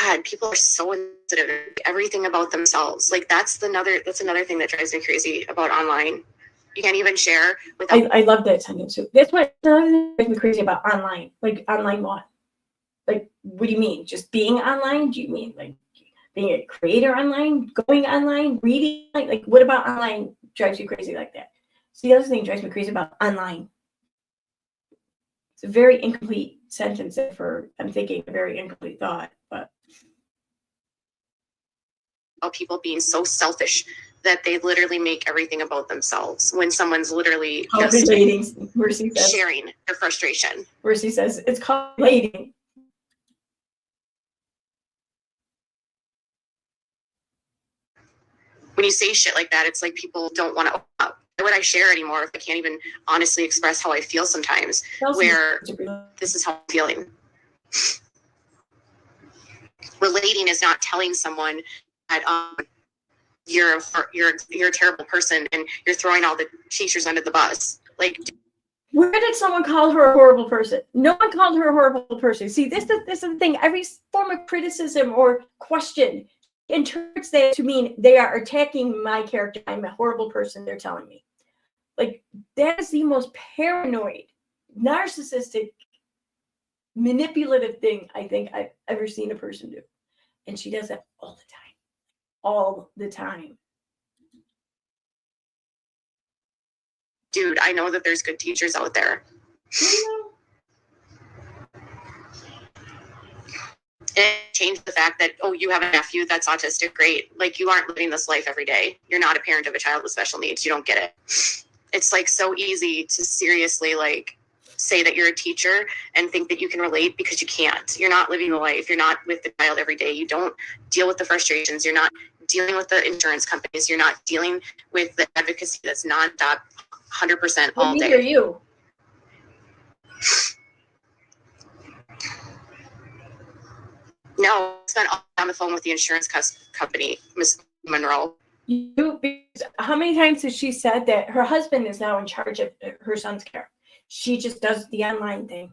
God, people are so sensitive to everything about themselves. Like, that's another thing that drives me crazy about online. You can't even share without. I love that sentence. That's what drives me crazy about online. Like, online what? Like, what do you mean? Just being online? Do you mean like being a creator online, going online, reading? Like what about online drives you crazy like that? See, the other thing drives me crazy about online. It's a very incomplete sentence for, I'm thinking, a very incomplete thought, but. People being so selfish that they literally make everything about themselves when someone's literally just sharing their frustration. Mercy says it's called relating. When you say shit like that, it's like people don't want to open up. Why would I share anymore if I can't even honestly express how I feel sometimes? Where this is how I'm feeling. Relating is not telling someone that you're a terrible person and you're throwing all the teachers under the bus. Like, where did someone call her a horrible person? No one called her a horrible person. See, this is the thing. Every form of criticism or question interprets that to mean they are attacking my character. I'm a horrible person, they're telling me. Like, that is the most paranoid, narcissistic, manipulative thing I think I've ever seen a person do. And she does that all the time. All the time. Dude, I know that there's good teachers out there. And change the fact that, oh, you have a nephew that's autistic, great. Like, you aren't living this life every day. You're not a parent of a child with special needs. You don't get it. It's like so easy to seriously like say that you're a teacher and think that you can relate, because you can't. You're not living the life. You're not with the child every day. You don't deal with the frustrations. You're not dealing with the insurance companies. You're not dealing with the advocacy that's nonstop, 100% all day. Neither are you. No, I spent all on the phone with the insurance company, Miss Monroe. How many times has she said that her husband is now in charge of her son's care? She just does the online thing.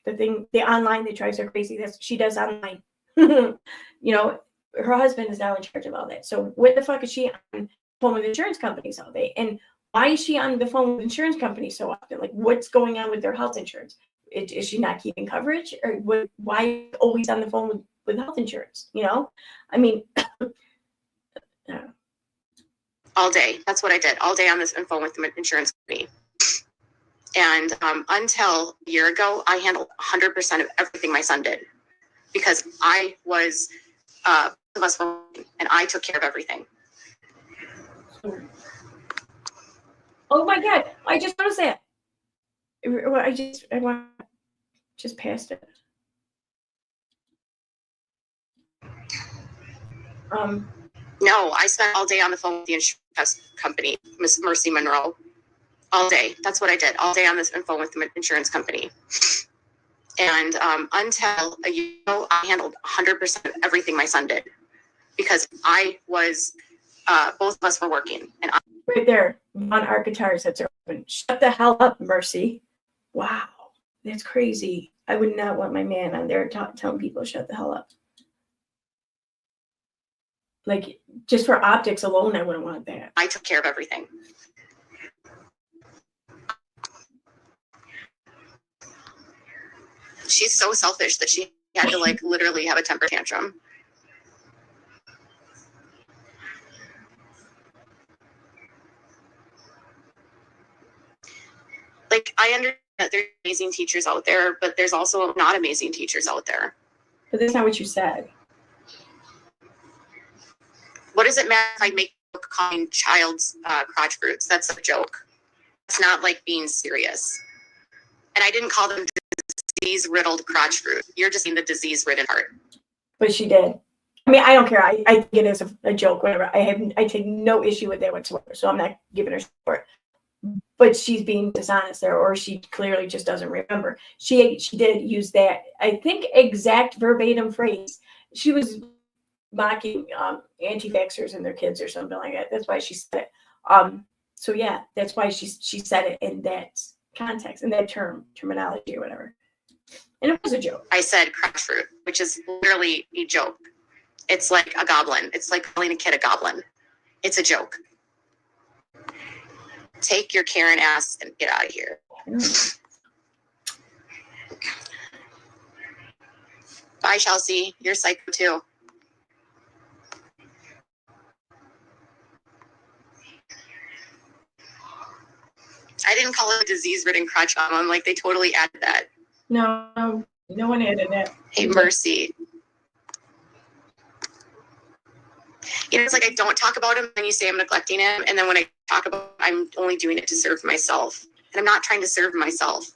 The online that drives her crazy. She does online. Her husband is now in charge of all that. So what the fuck is she on phone with insurance companies all day? And Why is she on the phone with insurance companies so often? Like, what's going on with their health insurance? Is she not keeping coverage, or what? Why always on the phone with health insurance? I mean, all day. That's what I did all day on this phone with the insurance company. And until a year ago, I handled 100% of everything my son did because I was both of us were working, and I took care of everything. Oh my God! I just noticed that. I want just passed it. No, I spent all day on the phone with the insurance company, Miss Mercy Monroe. All day. That's what I did. All day on this phone with the insurance company. And until a year ago, I handled 100% of everything my son did because I was, both of us were working. And right there, on our guitar sets are open. Shut the hell up, Mercy. Wow, that's crazy. I would not want my man on there telling people to shut the hell up. Like, just for optics alone, I wouldn't want that. I took care of everything. She's so selfish that she had to like literally have a temper tantrum. Like, I understand that there's amazing teachers out there, but there's also not amazing teachers out there. But that's not what you said. What does it matter if I make a book calling child's crotch roots? That's a joke. It's not like being serious. And I didn't call them disease-riddled crotch root. You're just in the disease-ridden part. But she did. I mean, I don't care. I think it is a joke, whatever. I take no issue with that whatsoever. So I'm not giving her support. But she's being dishonest there, or she clearly just doesn't remember. She did use that, I think, exact verbatim phrase. She was mocking anti-vaxxers and their kids or something like that. That's why she said it. So yeah, that's why she said it in that context, in that terminology or whatever. And it was a joke. I said crotch root, which is literally a joke. It's like a goblin. It's like calling a kid a goblin. It's a joke. Take your Karen ass and get out of here. Bye, Chelsea. You're psycho too. I didn't call it a disease-ridden crotch I'm like, they totally added that. No one added that. Hey, Mercy. It's like I don't talk about him, and you say I'm neglecting him, and then when I talk about him, I'm only doing it to serve myself. And I'm not trying to serve myself.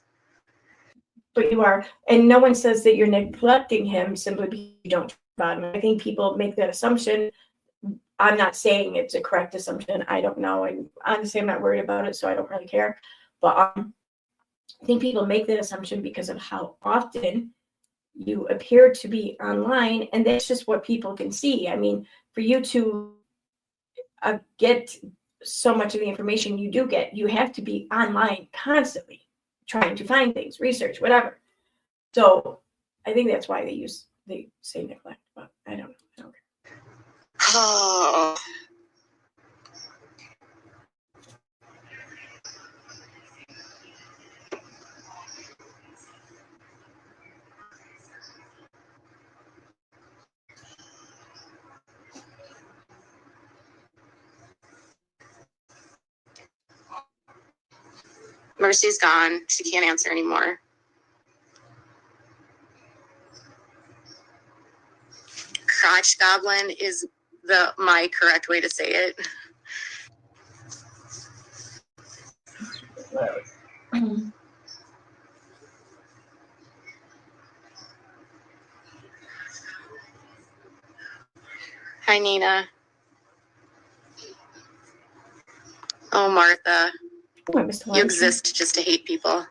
But you are. And no one says that you're neglecting him simply because you don't talk about him. I think people make that assumption. I'm not saying it's a correct assumption. I don't know. And honestly, I'm not worried about it, so I don't really care. But I think people make that assumption because of how often you appear to be online, and that's just what people can see. I mean, for you to get so much of the information you do get, you have to be online constantly trying to find things, research, whatever. So I think that's why they say neglect, but I don't know. Oh. Mercy's gone. She can't answer anymore. Crotch goblin is my correct way to say it. Hi, Nina. Oh, Martha. You exist just to hate people.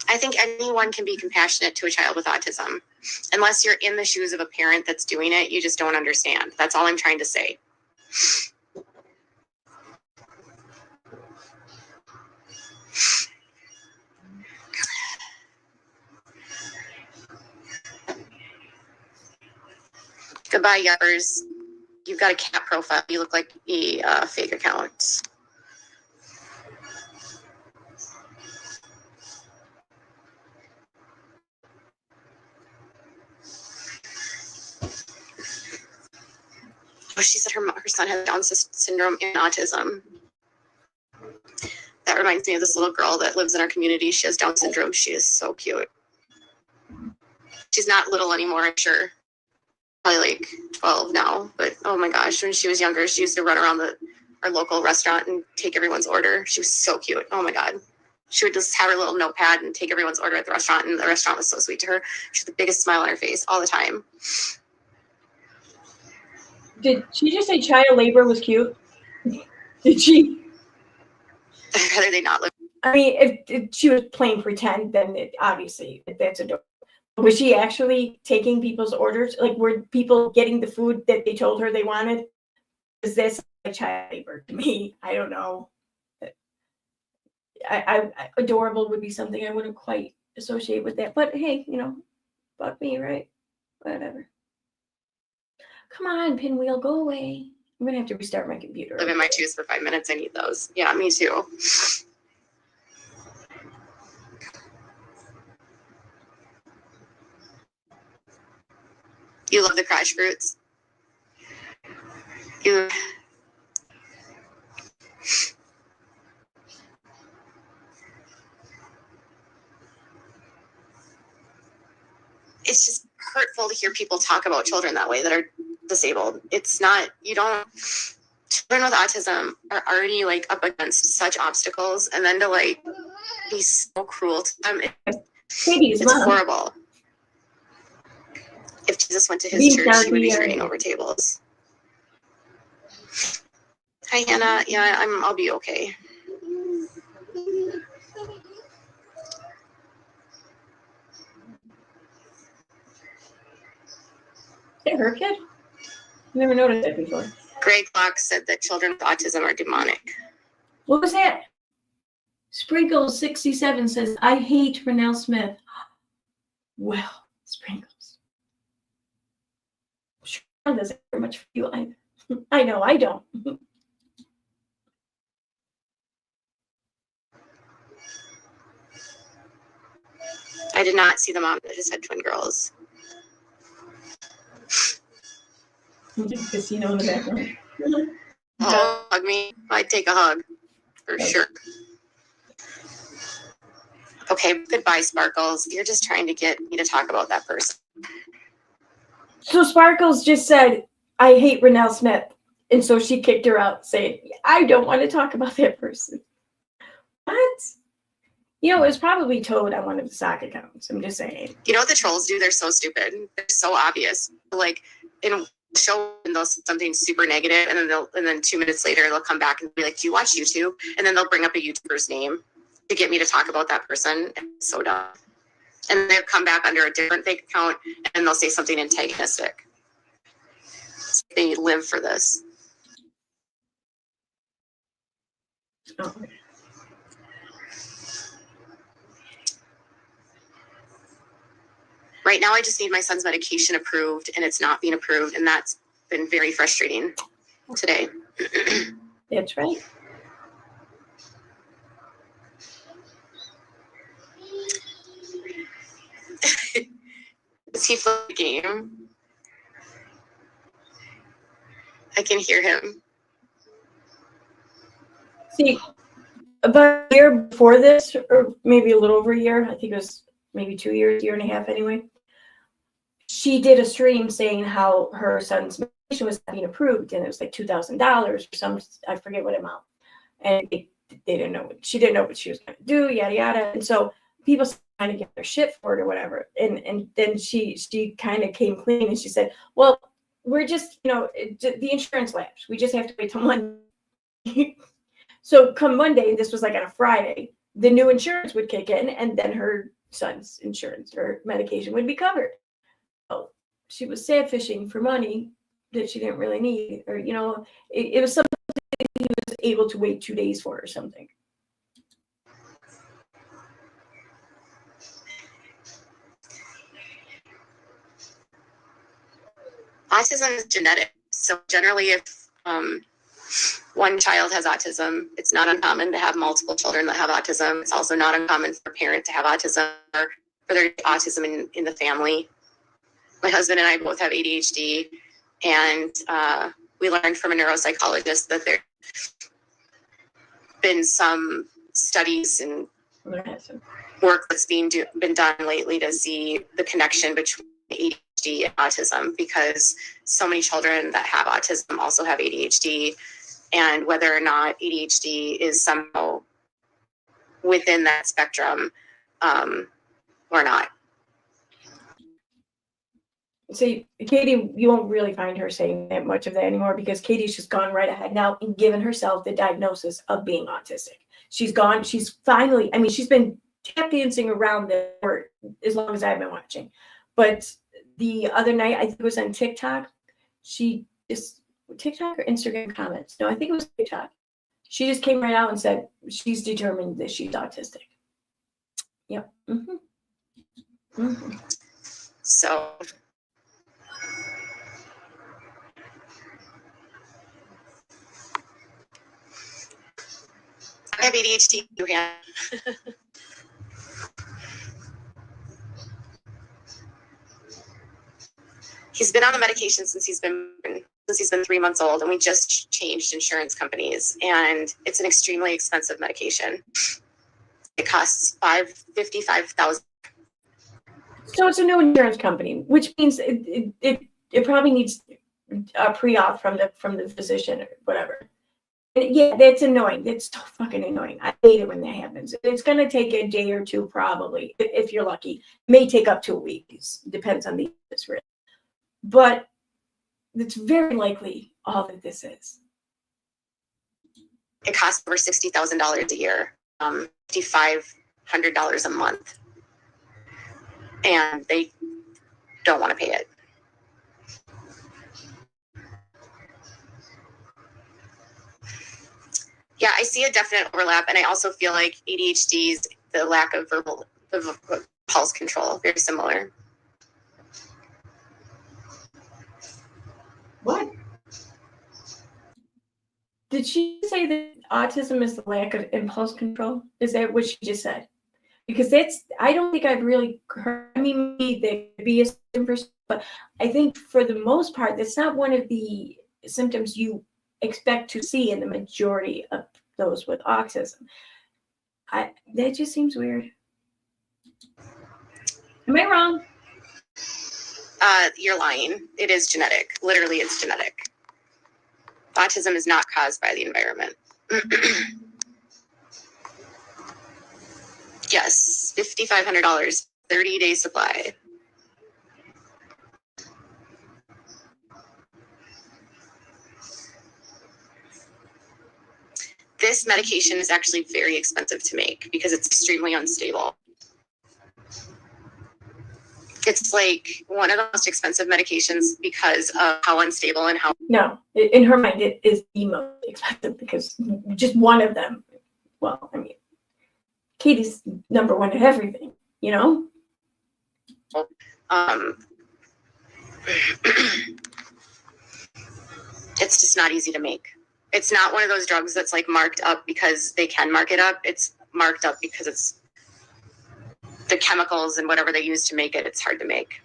I think anyone can be compassionate to a child with autism. Unless you're in the shoes of a parent that's doing it, you just don't understand. That's all I'm trying to say. Goodbye, yappers. You've got a cat profile. You look like a fake account. Oh, she said her son has Down syndrome and autism. That reminds me of this little girl that lives in our community. She has Down syndrome. She is so cute. She's not little anymore, I'm sure. Probably like 12 now. But oh my gosh, when she was younger, she used to run around our local restaurant and take everyone's order. She was so cute. Oh my God. She would just have her little notepad and take everyone's order at the restaurant, and the restaurant was so sweet to her. She had the biggest smile on her face all the time. Did she just say child labor was cute? Did she? I'd rather they not live. I mean, if she was playing pretend, then obviously that's adorable. Was she actually taking people's orders? Like, were people getting the food that they told her they wanted? Is this like child labor to me? I don't know. I adorable would be something I wouldn't quite associate with that. But hey, fuck me, right? Whatever. Come on, Pinwheel, go away. I'm gonna have to restart my computer. Live in my shoes for 5 minutes. I need those. Yeah, me too. You love the crash fruits? It's just hurtful to hear people talk about children that way that are disabled. It's not, children with autism are already like up against such obstacles, and then to like be so cruel to them, it's horrible. If Jesus went to his church, he would be turning over tables. Hi, Hannah. Yeah, I'll be okay. Is that her kid? I never noticed that before. Greg Locke said that children with autism are demonic. What was that? Sprinkles67 says, I hate Renelle Smith. Well, Sprinkles. Sure doesn't very much for you either. I know, I don't. I did not see the mom that just had twin girls. Casino in the background. Oh, hug me. I'd take a hug for sure. Okay, goodbye, Sparkles. You're just trying to get me to talk about that person. So Sparkles just said, I hate Renelle Smith. And so she kicked her out saying, I don't want to talk about that person. What? It was probably Toad on one of the sock accounts. I'm just saying. You know what the trolls do? They're so stupid. They're so obvious. Like in a show, they'll say something super negative, and then 2 minutes later they'll come back and be like, "Do you watch YouTube?" And then they'll bring up a YouTuber's name to get me to talk about that person. It's so dumb. And they'll come back under a different fake account and they'll say something antagonistic. They live for this. Oh. Right now, I just need my son's medication approved, and it's not being approved, and that's been very frustrating today. That's right. Does he play the game? I can hear him. See, about a year before this, or maybe a little over a year, I think it was maybe 2 years, year and a half anyway, she did a stream saying how her son's medication was being approved, and it was like $2,000 or some, I forget what amount. And they didn't know she didn't know what she was going to do, yada yada. And so people trying to get their shit for it or whatever. And then she kind of came clean and she said, well, we're just, the insurance lapse. We just have to wait till Monday. So come Monday, and this was like on a Friday, the new insurance would kick in, and then her son's insurance or medication would be covered. So she was sad fishing for money that she didn't really need, or it was something he was able to wait 2 days for or something. Autism is genetic. So generally, if one child has autism, it's not uncommon to have multiple children that have autism. It's also not uncommon for a parent to have autism or for there to be autism in the family. My husband and I both have ADHD, and we learned from a neuropsychologist that there been some studies and work that's been done lately to see the connection between ADHD and autism, because so many children that have autism also have ADHD, and whether or not ADHD is somehow within that spectrum or not. See, Katie, you won't really find her saying that much of that anymore, because Katie's just gone right ahead now and given herself the diagnosis of being autistic. She's finally, I mean, she's been tap dancing around this for as long as I've been watching. But the other night, I think it was on TikTok, TikTok or Instagram comments? No, I think it was TikTok. She just came right out and said she's determined that she's autistic. Yep. Mm-hmm. Mm-hmm. So I have ADHD. He's been on the medication since he's been 3 months old, and we just changed insurance companies, and it's an extremely expensive medication. It costs $55,000. So it's a new insurance company, which means it probably needs a pre-auth from the physician or whatever. And yeah, that's annoying. It's so fucking annoying. I hate it when that happens. It's going to take a day or two, probably, if you're lucky. It may take up to a week. It depends on the illness, really. But it's very likely all that this is. It costs over $60,000 a year, $5,500 a month, and they don't want to pay it. Yeah, I see a definite overlap, and I also feel like ADHD's the lack of verbal pulse control, very similar. What? Did she say that autism is the lack of impulse control? Is that what she just said? Because I don't think I've really heard, I mean, maybe there could be a symptom, but I think for the most part, that's not one of the symptoms you expect to see in the majority of those with autism. That just seems weird. Am I wrong? You're lying. It is genetic. Literally, it's genetic. Autism is not caused by the environment. Yes, $5,500, 30-day supply. This medication is actually very expensive to make because it's extremely unstable. It's like one of the most expensive medications because of how unstable and how... No, in her mind, it is the most expensive because just one of them, well, I mean, Katie's number one at everything, you know? It's just not easy to make. It's not one of those drugs that's like marked up because they can mark it up. It's marked up because it's the chemicals and whatever they use to make it. It's hard to make.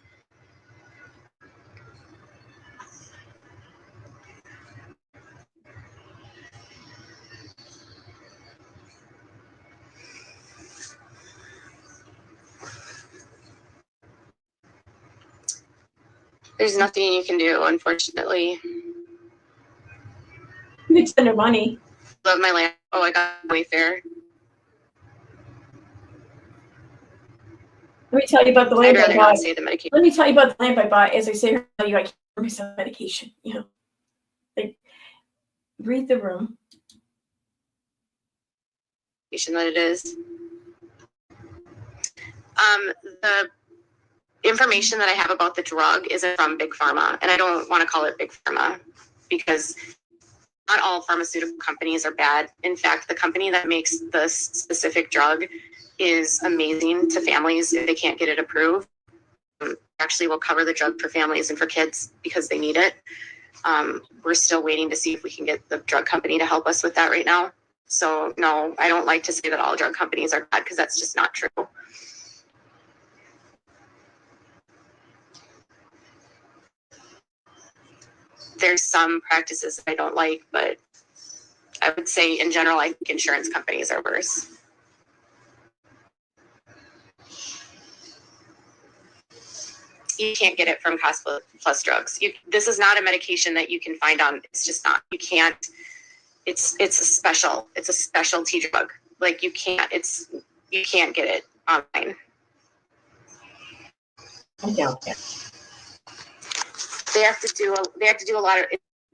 There's nothing you can do, unfortunately. You could send her money. Love my lamp. Oh, I got Wayfair. Let me tell you about the lamp I bought. Say the medication. Let me tell you about the lamp I bought. As I say, I can't remember some medication. You know, like read the room. That it is. The information that I have about the drug isn't from Big Pharma, and I don't want to call it Big Pharma because not all pharmaceutical companies are bad. In fact, the company that makes this specific drug is amazing to families if they can't get it approved. actually will cover the drug for families and for kids because they need it. We're still waiting to see if we can get the drug company to help us with that right now. So no, I don't like to say that all drug companies are bad because that's just not true. There's some practices that I don't like, but I would say in general, I think insurance companies are worse. You can't get it from cost plus drugs. This is not a medication that you can find on. It's just not. You can't. It's a specialty drug. Like you can't get it online. I doubt that. They have to do a lot of.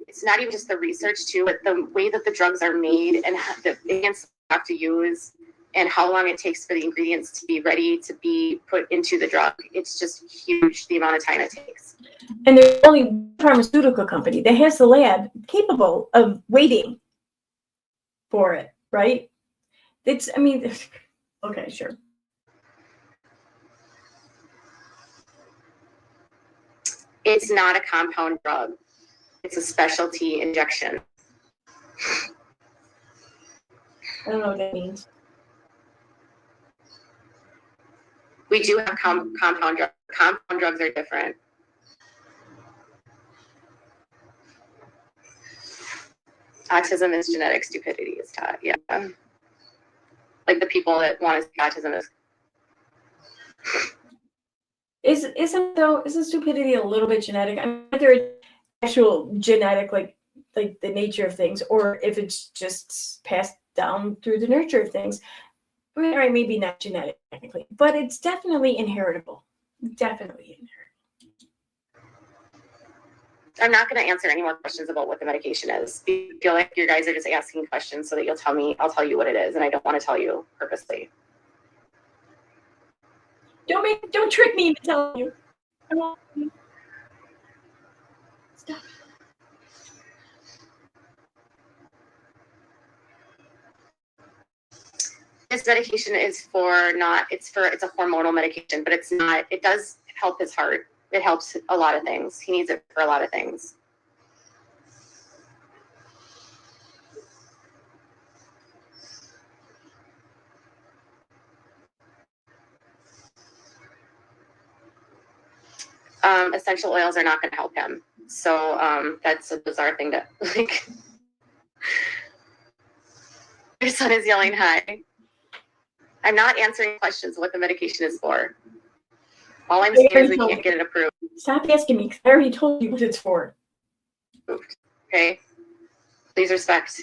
It's not even just the research too, but the way that the drugs are made and the ingredients you have to use and how long it takes for the ingredients to be ready to be put into the drug. It's just huge, the amount of time it takes. And there's only one pharmaceutical company that has the lab capable of waiting for it, right? Okay, sure. It's not a compound drug. It's a specialty injection. I don't know what that means. We do have compound drugs. Compound drugs are different. Autism is genetic, stupidity is taught. Yeah. Like the people that want to see autism Isn't stupidity a little bit genetic? I mean, whether it's actual genetic, like the nature of things, or if it's just passed down through the nurture of things. All right, maybe not genetic technically, but it's definitely inheritable. Definitely inheritable. I'm not going to answer any more questions about what the medication is. I feel like you guys are just asking questions so that you'll tell me, I'll tell you what it is, and I don't want to tell you purposely. Don't trick me into telling you. I won't. Stop. This medication is it's a hormonal medication, but it's not, it does help his heart. It helps a lot of things. He needs it for a lot of things. Essential oils are not going to help him. So that's a bizarre thing to like. Your son is yelling hi. I'm not answering questions what the medication is for. All I'm saying is we can't get it approved. Stop asking me, because I already told you what it's for. Okay? Please respect.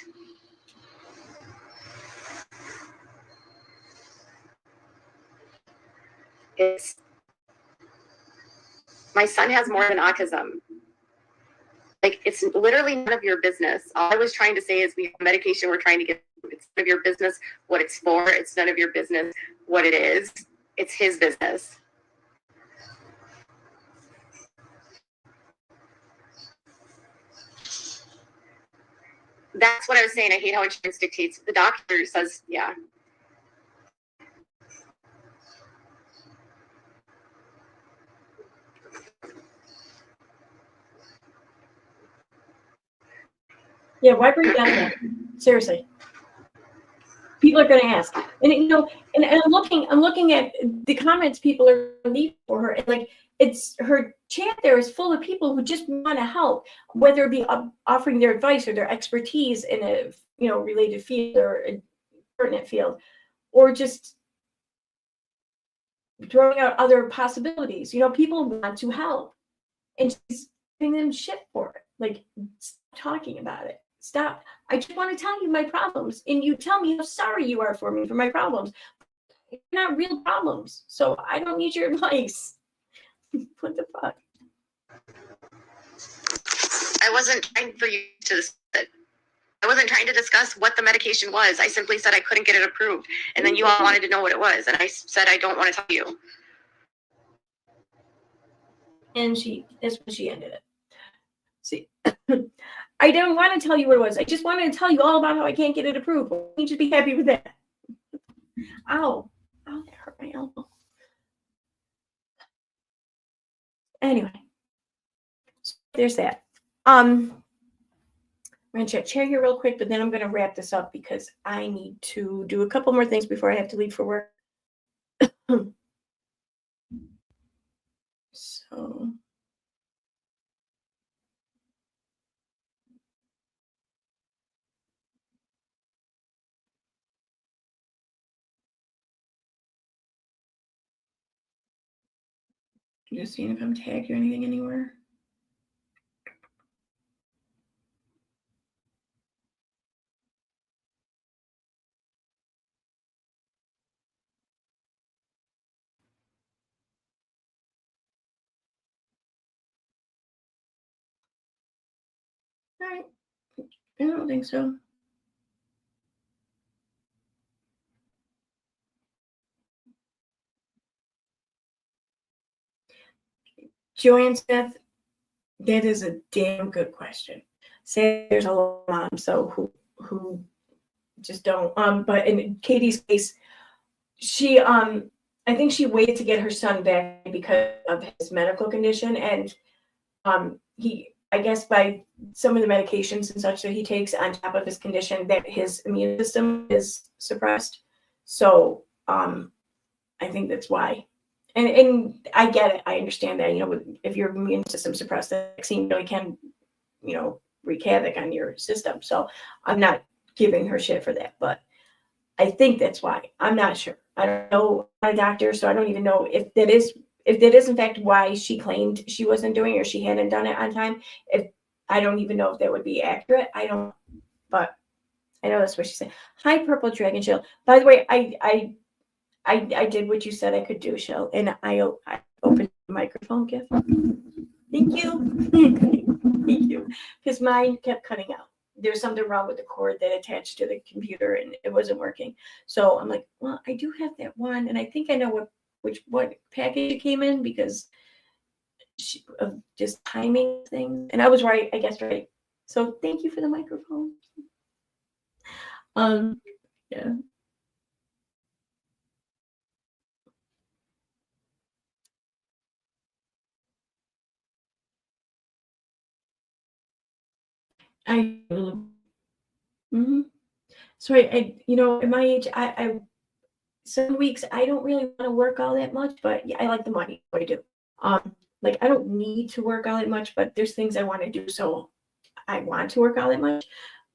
My son has more than autism. Like, it's literally none of your business. All I was trying to say is we have medication we're trying to get. It's none of your business what it's for. It's none of your business what it is. It's his business. That's what I was saying. I hate how insurance dictates. The doctor says, yeah. Yeah, why bring that up? Seriously. People are going to ask. And and I'm looking at the comments people are leaving for her. And like, it's her chat there is full of people who just want to help, whether it be offering their advice or their expertise in a related field or a pertinent field, or just throwing out other possibilities. People want to help, and she's giving them shit for it. Like, stop talking about it. Stop. I just want to tell you my problems, and you tell me how sorry you are for me for my problems. They're not real problems, so I don't need your advice. What the fuck? I wasn't trying for you to. I wasn't trying to discuss what the medication was. I simply said I couldn't get it approved, and then you all wanted to know what it was, and I said I don't want to tell you. And that's when she ended it. See. I don't want to tell you what it was. I just wanted to tell you all about how I can't get it approved. You should be happy with that. Ow. Ow, that hurt my elbow. Anyway, so there's that. I'm going to chair here real quick, but then I'm going to wrap this up because I need to do a couple more things before I have to leave for work. So, just seeing if I'm tagged or anything anywhere. All right. I don't think so. Joanne Smith, that is a damn good question. Say there's a lot of moms so who just don't. But in Katie's case, she I think she waited to get her son back because of his medical condition, and he, I guess, by some of the medications and such that he takes on top of his condition, that his immune system is suppressed. So I think that's why. And I get it. I understand that. If your immune system suppressed, the vaccine really can, wreak havoc on your system. So I'm not giving her shit for that, but I think that's why. I'm not sure. I don't know. I'm not a doctor, so I don't even know if that is in fact why she claimed she wasn't doing it or she hadn't done it on time. If I don't even know if that would be accurate. I don't, but I know that's what she said. Hi, Purple Dragon Shill. By the way, I did what you said I could do, Shill, and I opened the microphone gift. Thank you. Thank you. Because mine kept cutting out. There's something wrong with the cord that attached to the computer and it wasn't working. So I'm like, well, I do have that one. And I think I know what package it came in because of just timing things. And I was right, I guess, right. So thank you for the microphone. Yeah. Mm-hmm. So at my age, I some weeks I don't really want to work all that much, but yeah, I like the money. What I do. Like I don't need to work all that much, but there's things I want to do, so I want to work all that much.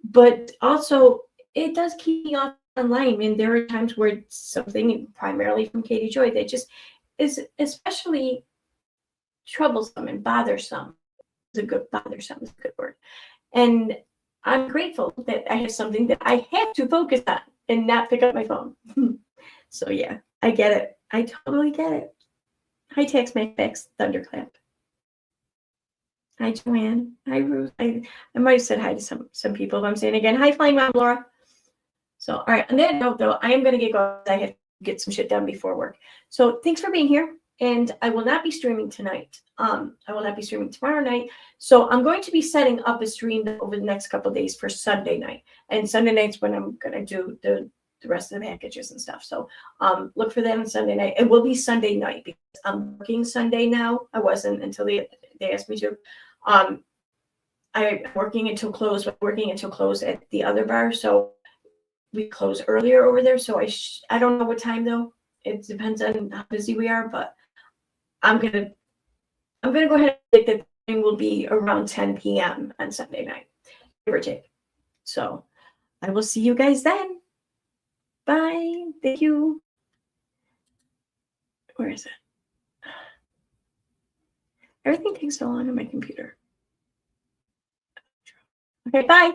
But also, it does keep me off online. And there are times where it's something primarily from Katie Joy that just is especially troublesome and bothersome. Bothersome is a good word. And I'm grateful that I have something that I have to focus on and not pick up my phone. So yeah, I get it. I totally get it. Hi, Tex Max Thunderclap. Hi, Joanne. Hi, Ruth. I might have said hi to some people, but I'm saying again, hi, Flying Mom Laura. So, all right. On that note, though, I am going to get going. I have to get some shit done before work. So, thanks for being here. And I will not be streaming tonight. I will not be streaming tomorrow night. So, I'm going to be setting up a stream over the next couple of days for Sunday night. And Sunday night's when I'm going to do the rest of the packages and stuff. So, look for that on Sunday night. It will be Sunday night because I'm working Sunday now. I wasn't until they asked me to. I'm working until close. Working until close at the other bar. So we close earlier over there. So I don't know what time though. It depends on how busy we are. But I'm gonna go ahead and think that the will be around 10 p.m. on Sunday night, give or take. So I will see you guys then. Bye. Thank you. Where is it? Everything takes so long on my computer. Okay, bye.